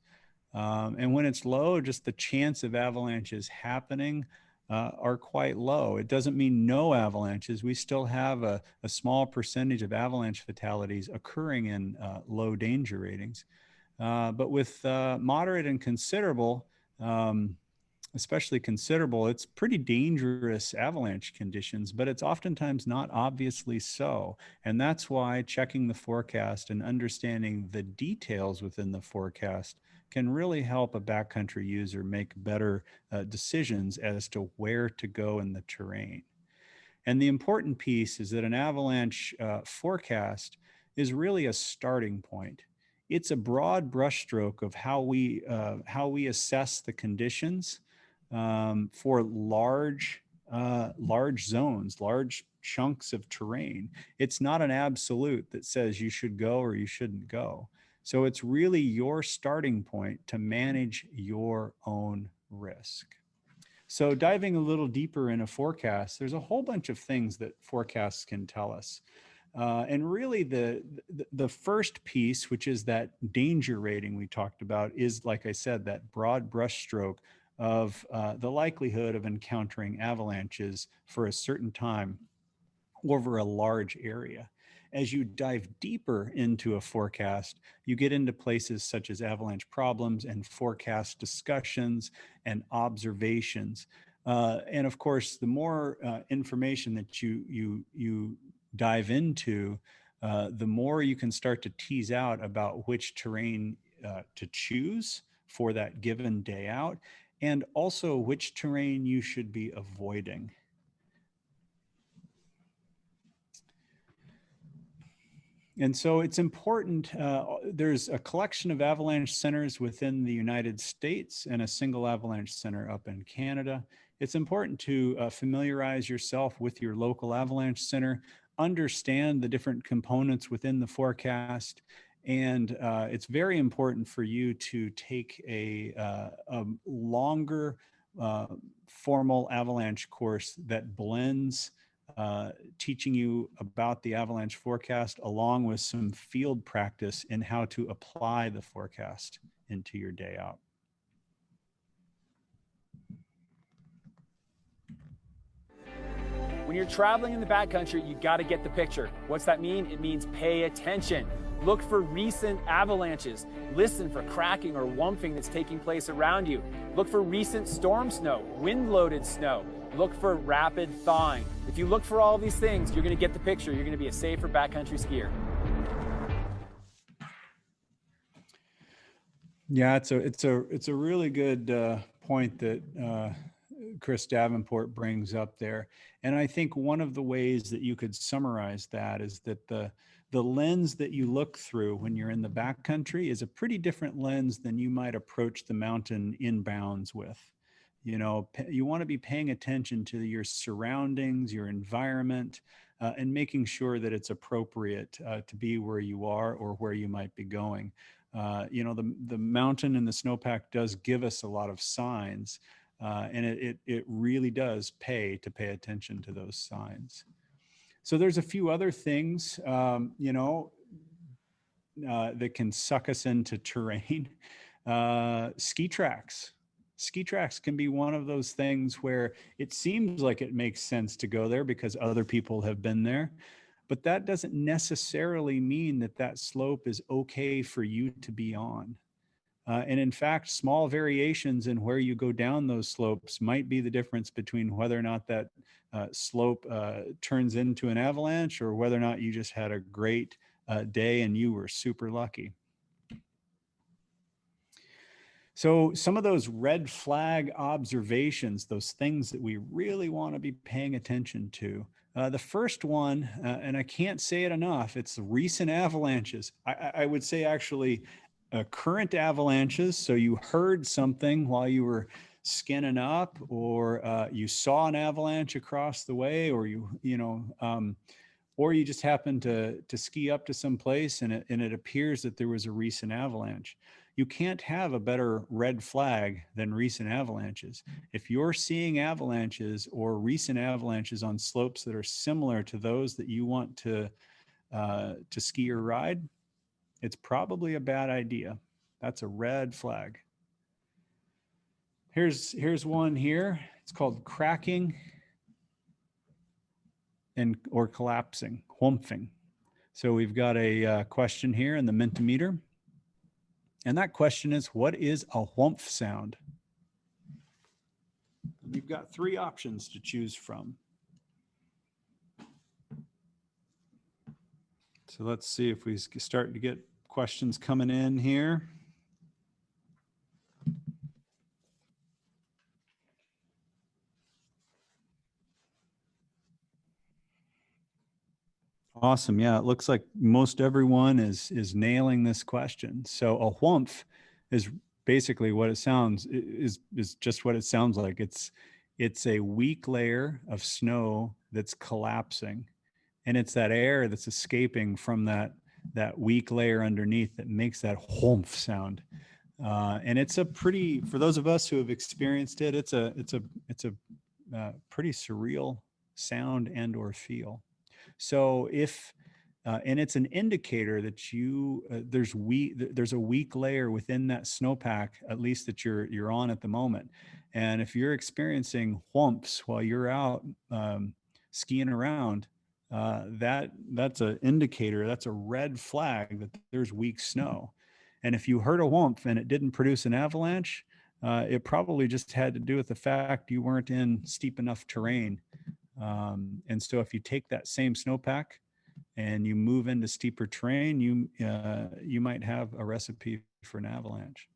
And when it's low, just the chance of avalanches happening are quite low. It doesn't mean no avalanches. We still have a small percentage of avalanche fatalities occurring in low danger ratings. But with moderate and considerable, especially considerable, it's pretty dangerous avalanche conditions, but it's oftentimes not obviously so. And that's why checking the forecast and understanding the details within the forecast can really help a backcountry user make better decisions as to where to go in the terrain. And the important piece is that an avalanche forecast is really a starting point. It's a broad brushstroke of how we assess the conditions for large zones, large chunks of terrain. It's not an absolute that says you should go or you shouldn't go. So it's really your starting point to manage your own risk. So diving a little deeper in a forecast, there's a whole bunch of things that forecasts can tell us. And really the first piece, which is that danger rating we talked about, is, like I said, that broad brushstroke of the likelihood of encountering avalanches for a certain time over a large area. As you dive deeper into a forecast, you get into places such as avalanche problems and forecast discussions and observations. And of course, the more information that you dive into, the more you can start to tease out about which terrain to choose for that given day out, and also which terrain you should be avoiding. And so it's important, there's a collection of avalanche centers within the United States and a single avalanche center up in Canada. It's important to familiarize yourself with your local avalanche center, understand the different components within the forecast, and it's very important for you to take a longer formal avalanche course that blends teaching you about the avalanche forecast along with some field practice in how to apply the forecast into your day out. When you're traveling in the backcountry, you got to get the picture. What's that mean? It means pay attention. Look for recent avalanches. Listen for cracking or wumping that's taking place around you. Look for recent storm snow, wind-loaded snow. Look for rapid thawing. If you look for all these things, you're going to get the picture. You're going to be a safer backcountry skier. Yeah, it's a really good point that Chris Davenport brings up there. And I think one of the ways that you could summarize that is that the lens that you look through when you're in the backcountry is a pretty different lens than you might approach the mountain inbounds with. You know, you want to be paying attention to your surroundings, your environment, and making sure that it's appropriate to be where you are or where you might be going. You know, the mountain and the snowpack does give us a lot of signs, and it really does pay to pay attention to those signs. So there's a few other things, you know, that can suck us into terrain. Ski tracks. Ski tracks can be one of those things where it seems like it makes sense to go there because other people have been there, but that doesn't necessarily mean that that slope is okay for you to be on. And in fact, small variations in where you go down those slopes might be the difference between whether or not that slope turns into an avalanche or whether or not you just had a great day and you were super lucky. So some of those red flag observations, those things that we really want to be paying attention to. The first one, and I can't say it enough, it's recent avalanches. I would say actually current avalanches. So you heard something while you were skinning up, or you saw an avalanche across the way, or or you just happened to ski up to some place and it appears that there was a recent avalanche. You can't have a better red flag than recent avalanches. If you're seeing avalanches or recent avalanches on slopes that are similar to those that you want to ski or ride, it's probably a bad idea. That's a red flag. Here's one here. It's called cracking or collapsing, whumping. So we've got a question here in the Mentimeter. And that question is, what is a whumph sound? You've got 3 options to choose from. So let's see if we start to get questions coming in here. Awesome. Yeah, it looks like most everyone is nailing this question. So a whumph is basically what it sounds is just what it sounds like. It's a weak layer of snow that's collapsing, and it's that air that's escaping from that weak layer underneath that makes that whumph sound. And it's a pretty, for those of us who have experienced it, it's a pretty surreal sound and or feel. So if, and it's an indicator that there's a weak layer within that snowpack, at least that you're on at the moment. And if you're experiencing whumps while you're out skiing around, that's an indicator, that's a red flag that there's weak snow. And if you heard a whump and it didn't produce an avalanche, it probably just had to do with the fact you weren't in steep enough terrain. And so if you take that same snowpack and you move into steeper terrain, you might have a recipe for an avalanche.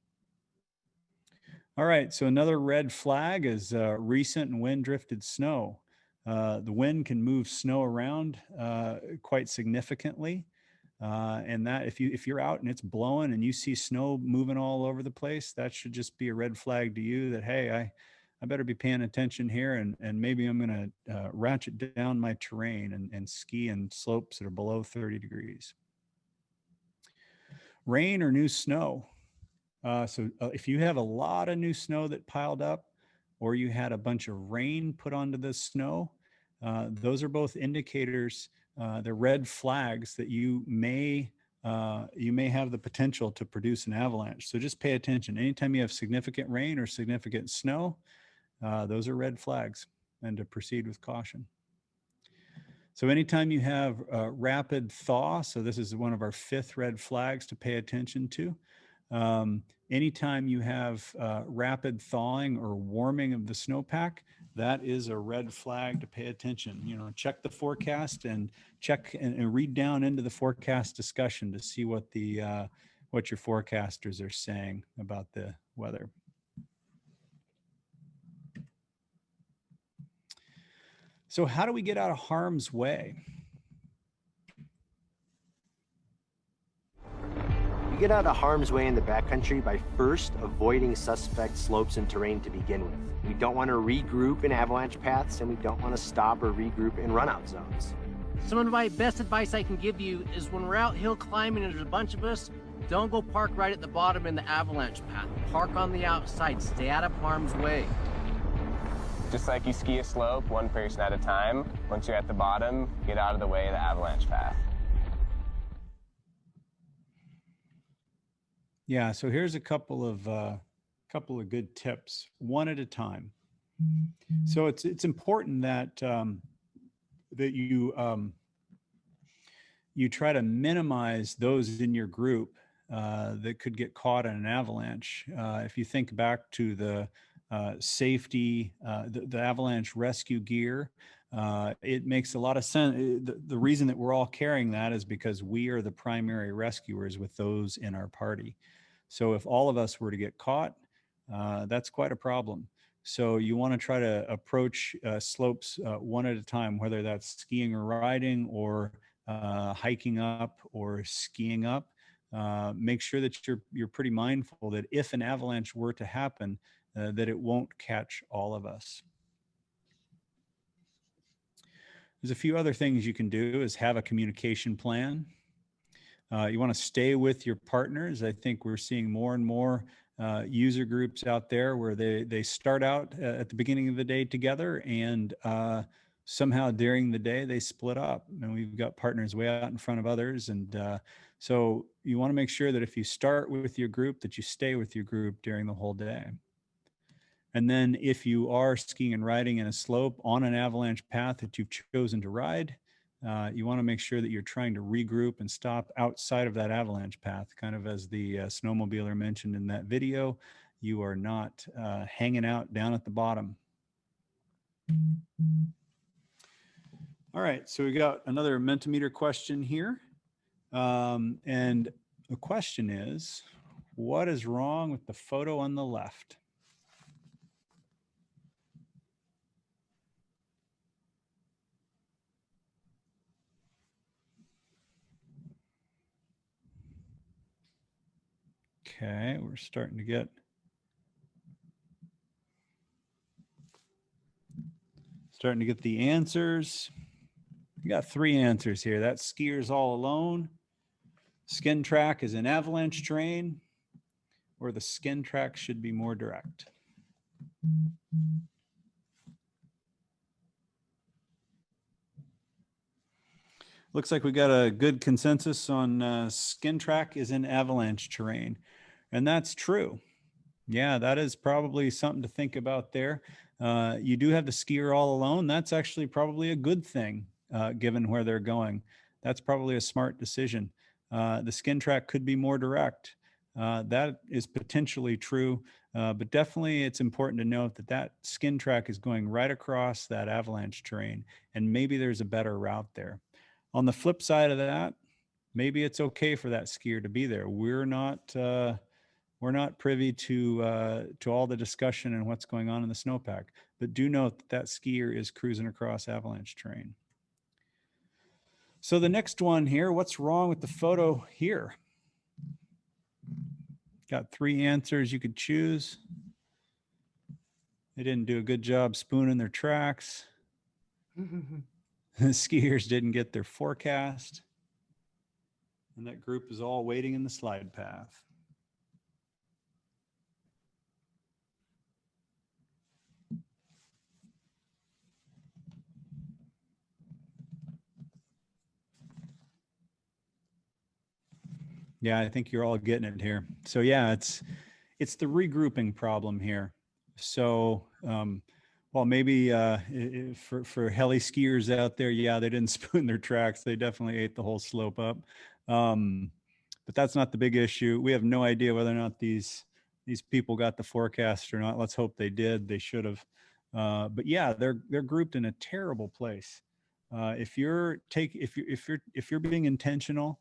All right, so another red flag is recent and wind drifted snow. The wind can move snow around quite significantly. And that if you're out and it's blowing and you see snow moving all over the place, that should just be a red flag to you that, hey, I better be paying attention here, and maybe I'm going to ratchet down my terrain and ski in slopes that are below 30 degrees. Rain or new snow. So if you have a lot of new snow that piled up, or you had a bunch of rain put onto the snow, those are both indicators. They're red flags that you may have the potential to produce an avalanche. So just pay attention. Anytime you have significant rain or significant snow, those are red flags, and to proceed with caution. So anytime you have rapid thaw, so this is one of our 5th red flags to pay attention to. Anytime you have rapid thawing or warming of the snowpack, that is a red flag to pay attention. Check the forecast and check and read down into the forecast discussion to see what your forecasters are saying about the weather. So how do we get out of harm's way? You get out of harm's way in the backcountry by first avoiding suspect slopes and terrain to begin with. We don't want to regroup in avalanche paths, and we don't want to stop or regroup in runout zones. Some of my best advice I can give you is when we're out hill climbing and there's a bunch of us, don't go park right at the bottom in the avalanche path. Park on the outside. Stay out of harm's way. Just like you ski a slope, one person at a time, once you're at the bottom, get out of the way of the avalanche path. Yeah, so here's a couple of good tips, one at a time. So it's important that that you try to minimize those in your group that could get caught in an avalanche. If you think back to the safety, the avalanche rescue gear, it makes a lot of sense. The reason that we're all carrying that is because we are the primary rescuers with those in our party. So if all of us were to get caught, that's quite a problem. So you want to try to approach slopes one at a time, whether that's skiing or riding or hiking up or skiing up. Make sure that you're pretty mindful that if an avalanche were to happen, that it won't catch all of us. There's a few other things you can do is have a communication plan. You want to stay with your partners. I think we're seeing more and more user groups out there where they start out at the beginning of the day together, and somehow during the day they split up, and we've got partners way out in front of others. And so you want to make sure that if you start with your group, that you stay with your group during the whole day. And then if you are skiing and riding in a slope on an avalanche path that you've chosen to ride, you want to make sure that you're trying to regroup and stop outside of that avalanche path, kind of as the snowmobiler mentioned in that video. You are not hanging out down at the bottom. All right, so we got another Mentimeter question here. And the question is, what is wrong with the photo on the left? Okay, we're starting to get the answers. We got 3 answers here. That skier's all alone. Skin track is an avalanche terrain, or the skin track should be more direct. Looks like we got a good consensus on skin track is an avalanche terrain. And that's true. Yeah, that is probably something to think about there. You do have the skier all alone. That's actually probably a good thing, given where they're going. That's probably a smart decision. The skin track could be more direct. That is potentially true, but definitely it's important to note that that skin track is going right across that avalanche terrain, and maybe there's a better route there. On the flip side of that, maybe it's okay for that skier to be there. We're not privy to all the discussion and what's going on in the snowpack, but do note that that skier is cruising across avalanche terrain. So the next one here, what's wrong with the photo here? Got 3 answers you could choose. They didn't do a good job spooning their tracks. The skiers didn't get their forecast. And that group is all waiting in the slide path. Yeah, I think you're all getting it here. So yeah, it's the regrouping problem here. So well, maybe for heli skiers out there, yeah, they didn't spoon their tracks. They definitely ate the whole slope up. But that's not the big issue. We have no idea whether or not these people got the forecast or not. Let's hope they did. They should have. But yeah, they're grouped in a terrible place. If you're being intentional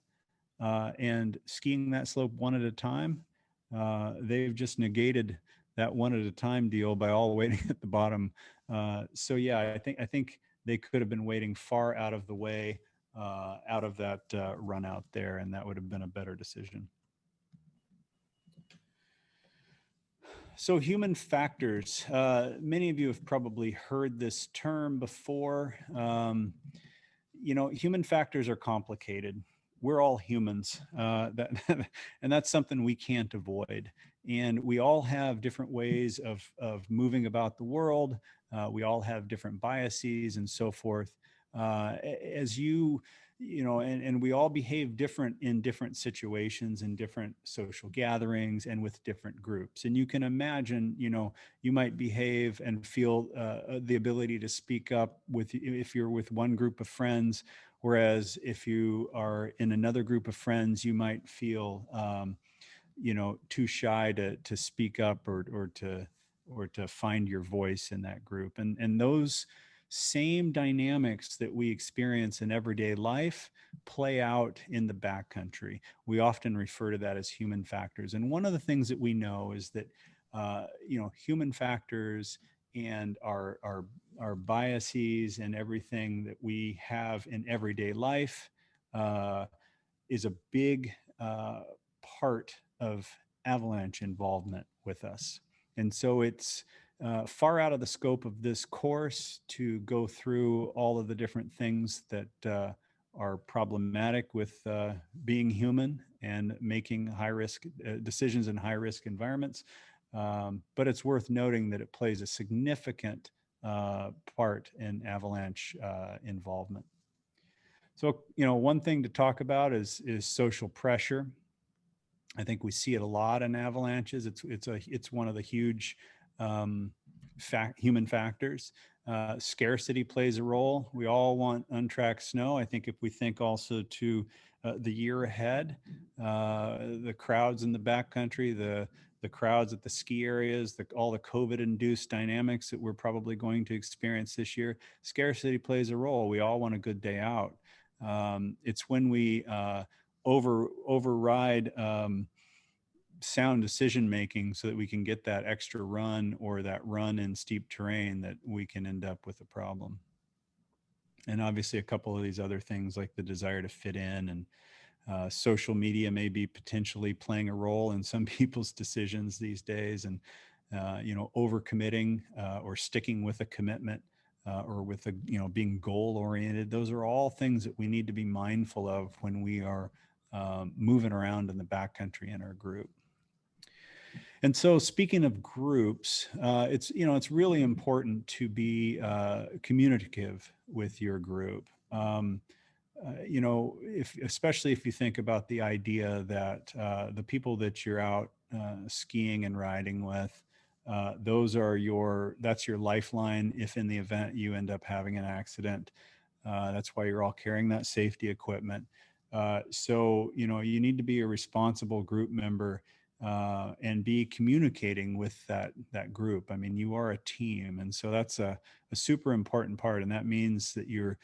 and skiing that slope one at a time, they've just negated that one at a time deal by all waiting at the bottom. So yeah, I think they could have been waiting far out of the way, out of that run out there, and that would have been a better decision. So human factors. Many of you have probably heard this term before. Human factors are complicated. We're all humans, and that's something we can't avoid. And we all have different ways of moving about the world. We all have different biases and so forth. And we all behave different in different situations, in different social gatherings, and with different groups. And you can imagine, you might behave and feel the ability to speak up if you're with one group of friends, whereas if you are in another group of friends, you might feel too shy to speak up or to find your voice in that group. And those same dynamics that we experience in everyday life play out in the backcountry. We often refer to that as human factors. And one of the things that we know is that human factors and our biases and everything that we have in everyday life is a big part of avalanche involvement with us. And so it's far out of the scope of this course to go through all of the different things that are problematic with being human and making high-risk decisions in high-risk environments. But it's worth noting that it plays a significant part in avalanche involvement. So, one thing to talk about is social pressure. I think we see it a lot in avalanches. It's one of the huge human factors. Scarcity plays a role. We all want untracked snow. I think if we think also to the year ahead, the crowds in the backcountry, the crowds at the ski areas, all the COVID-induced dynamics that we're probably going to experience this year, scarcity plays a role. We all want a good day out. It's when we override sound decision making so that we can get that extra run or that run in steep terrain that we can end up with a problem. And obviously a couple of these other things like the desire to fit in and social media may be potentially playing a role in some people's decisions these days, and overcommitting or sticking with a commitment or with being goal oriented. Those are all things that we need to be mindful of when we are moving around in the backcountry in our group. And so speaking of groups, it's really important to be communicative with your group. Especially if you think about the idea that the people that you're out skiing and riding with, that's your lifeline if in the event you end up having an accident. That's why you're all carrying that safety equipment. So you need to be a responsible group member and be communicating with that group. I mean, you are a team, and so that's a super important part. And that means that you're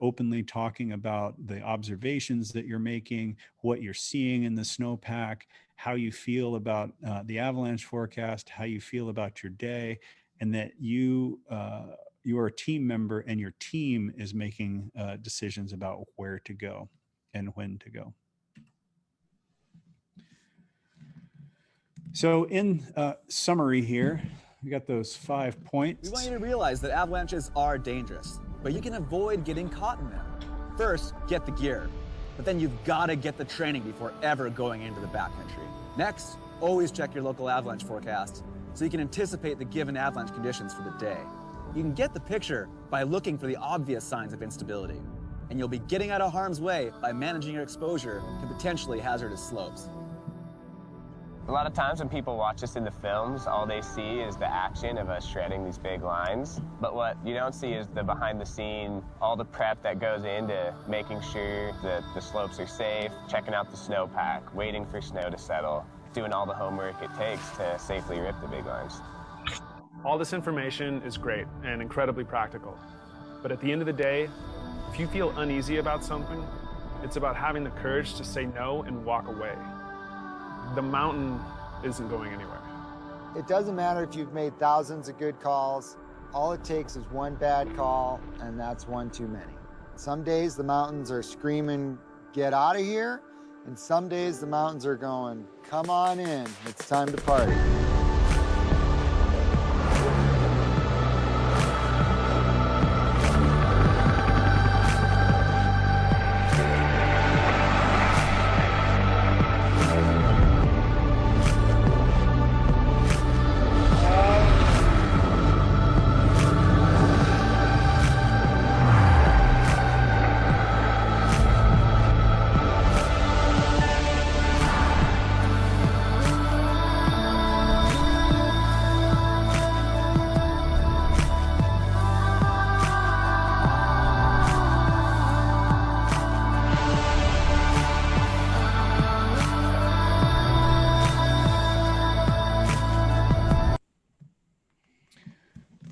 openly talking about the observations that you're making, what you're seeing in the snowpack, how you feel about the avalanche forecast, how you feel about your day, and that you are a team member and your team is making decisions about where to go and when to go. So in summary here, we got those 5 points. We want you to realize that avalanches are dangerous, but you can avoid getting caught in them. First, get the gear, but then you've got to get the training before ever going into the backcountry. Next, always check your local avalanche forecast so you can anticipate the given avalanche conditions for the day. You can get the picture by looking for the obvious signs of instability, and you'll be getting out of harm's way by managing your exposure to potentially hazardous slopes. A lot of times when people watch us in the films, all they see is the action of us shredding these big lines. But what you don't see is the behind the scene, all the prep that goes into making sure that the slopes are safe, checking out the snowpack, waiting for snow to settle, doing all the homework it takes to safely rip the big lines. All this information is great and incredibly practical. But at the end of the day, if you feel uneasy about something, it's about having the courage to say no and walk away. The mountain isn't going anywhere. It doesn't matter if you've made thousands of good calls. All it takes is one bad call, and that's one too many. Some days the mountains are screaming, get out of here, and some days the mountains are going, come on in, it's time to party.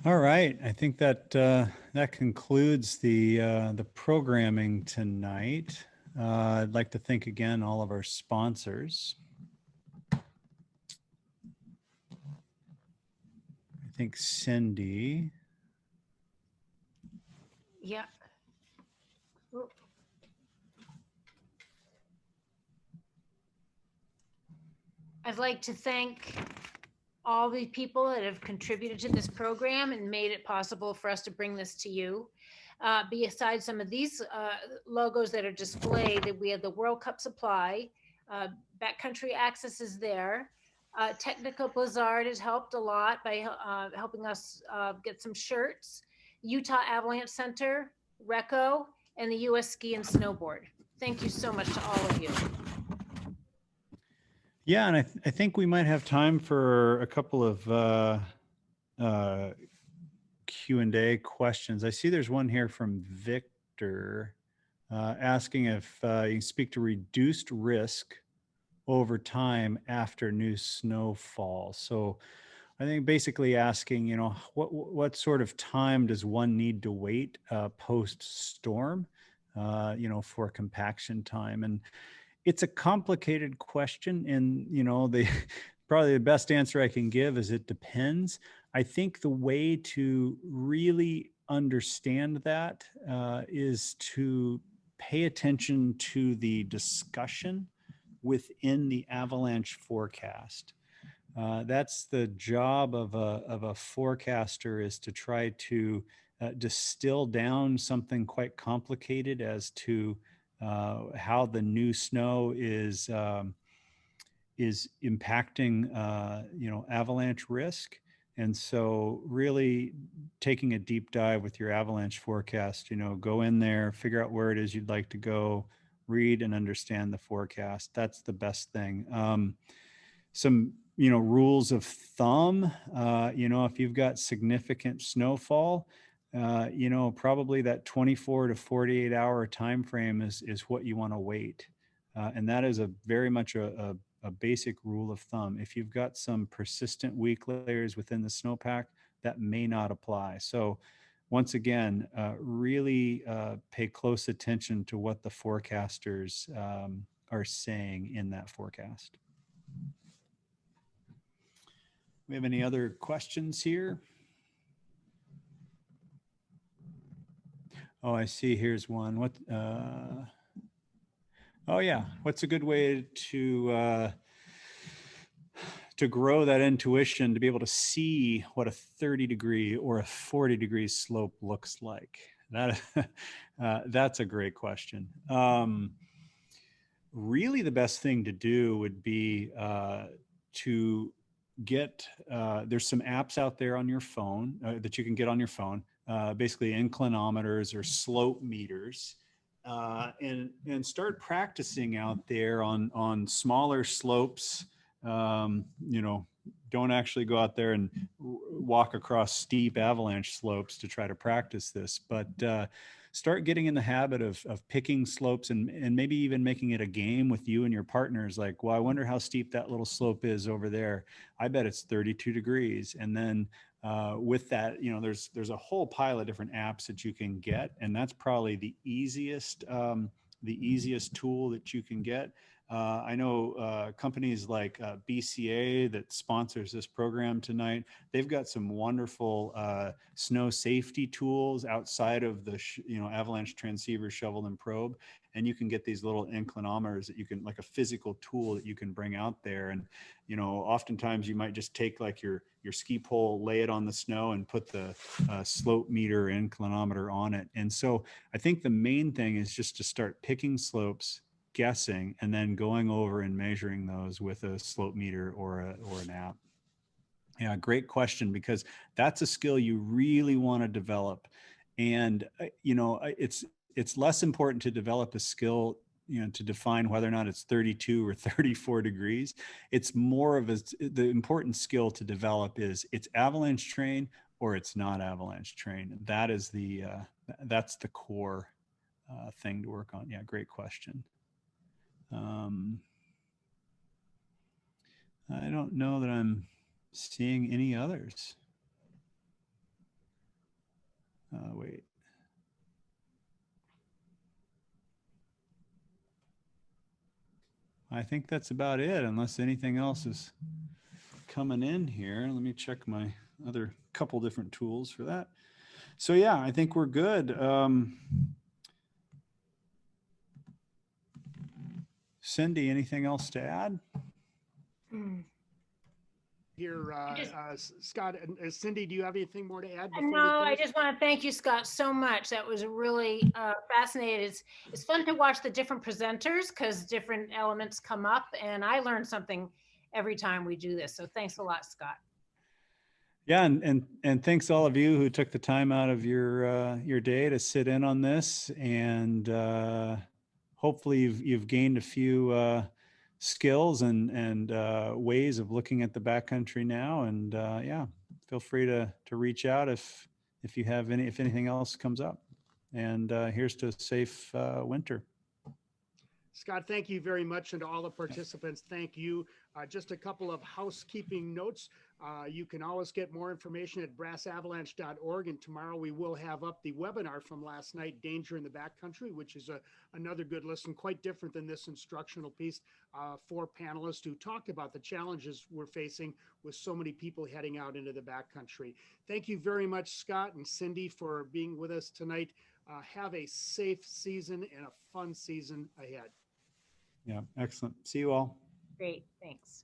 All right, I think that that concludes the programming tonight. I'd like to thank again all of our sponsors. I think Cindy. Yeah. I'd like to thank all the people that have contributed to this program and made it possible for us to bring this to you. Besides some of these logos that are displayed, that we have the World Cup supply, Backcountry Access is there. Technical Blizzard has helped a lot by helping us get some shirts. Utah Avalanche Center, Reco, and the U.S. Ski and Snowboard. Thank you so much to all of you. Yeah, and I think we might have time for a couple of Q&A questions. I see there's one here from Victor asking if you can speak to reduced risk over time after new snowfall. So I think basically asking, you know, what sort of time does one need to wait post-storm, you know, for compaction time? And it's a complicated question, and you know, probably the best answer I can give is it depends. I think the way to really understand that is to pay attention to the discussion within the avalanche forecast. That's the job of a forecaster, is to try to distill down something quite complicated as to how the new snow is impacting you know, avalanche risk. And so really taking a deep dive with your avalanche forecast, you know, go in there, figure out where it is you'd like to go, read and understand the forecast. That's the best thing. Some, you know, rules of thumb, you know, if you've got significant snowfall, you know, probably that 24 to 48 hour time frame is what you want to wait. And that is very much a basic rule of thumb. If you've got some persistent weak layers within the snowpack, that may not apply. So once again, really pay close attention to what the forecasters are saying in that forecast. We have any other questions here? Oh, I see. Here's one. What? Oh, yeah. What's a good way to grow that intuition, to be able to see what a 30-degree or a 40-degree slope looks like? That's a great question. Really, the best thing to do would be to get, there's some apps out there on your phone that you can get on your phone, basically inclinometers or slope meters, and start practicing out there on smaller slopes. You know, don't actually go out there and walk across steep avalanche slopes to try to practice this, but start getting in the habit of picking slopes and maybe even making it a game with you and your partners. Like, well, I wonder how steep that little slope is over there. I bet it's 32 degrees. And then with that, you know, there's a whole pile of different apps that you can get, and that's probably the easiest tool that you can get. I know companies like BCA that sponsors this program tonight, they've got some wonderful snow safety tools outside of the you know, avalanche transceiver, shovel, and probe. And you can get these little inclinometers that you can, like a physical tool that you can bring out there. And, you know, oftentimes you might just take like your ski pole, lay it on the snow, and put the slope meter inclinometer on it. And so I think the main thing is just to start picking slopes, guessing, and then going over and measuring those with a slope meter or an app. Yeah, great question, because that's a skill you really want to develop. And you know, it's less important to develop a skill, you know, to define whether or not it's 32 or 34 degrees. It's more of the important skill to develop is it's avalanche terrain or it's not avalanche terrain. That is that's the core thing to work on. Yeah, great question. I don't know that I'm seeing any others. Wait. I think that's about it, unless anything else is coming in here. Let me check my other couple different tools for that. So yeah, I think we're good. Cindy, anything else to add? here. Scott and Cindy, do you have anything more to add? No, I just want to thank you, Scott, so much. That was really fascinating. It's fun to watch the different presenters because different elements come up, and I learn something every time we do this. So thanks a lot, Scott. Yeah, and thanks to all of you who took the time out of your day to sit in on this, and hopefully you've gained a few skills and ways of looking at the backcountry now. And yeah, feel free to reach out if you have if anything else comes up. And here's to a safe winter. Scott, thank you very much. And to all the participants, thank you. Just a couple of housekeeping notes. You can always get more information at brassavalanche.org. And tomorrow we will have up the webinar from last night, Danger in the Backcountry, which is another good listen, quite different than this instructional piece. 4 panelists who talked about the challenges we're facing with so many people heading out into the backcountry. Thank you very much, Scott and Cindy, for being with us tonight. Have a safe season and a fun season ahead. Yeah, excellent. See you all. Great, thanks.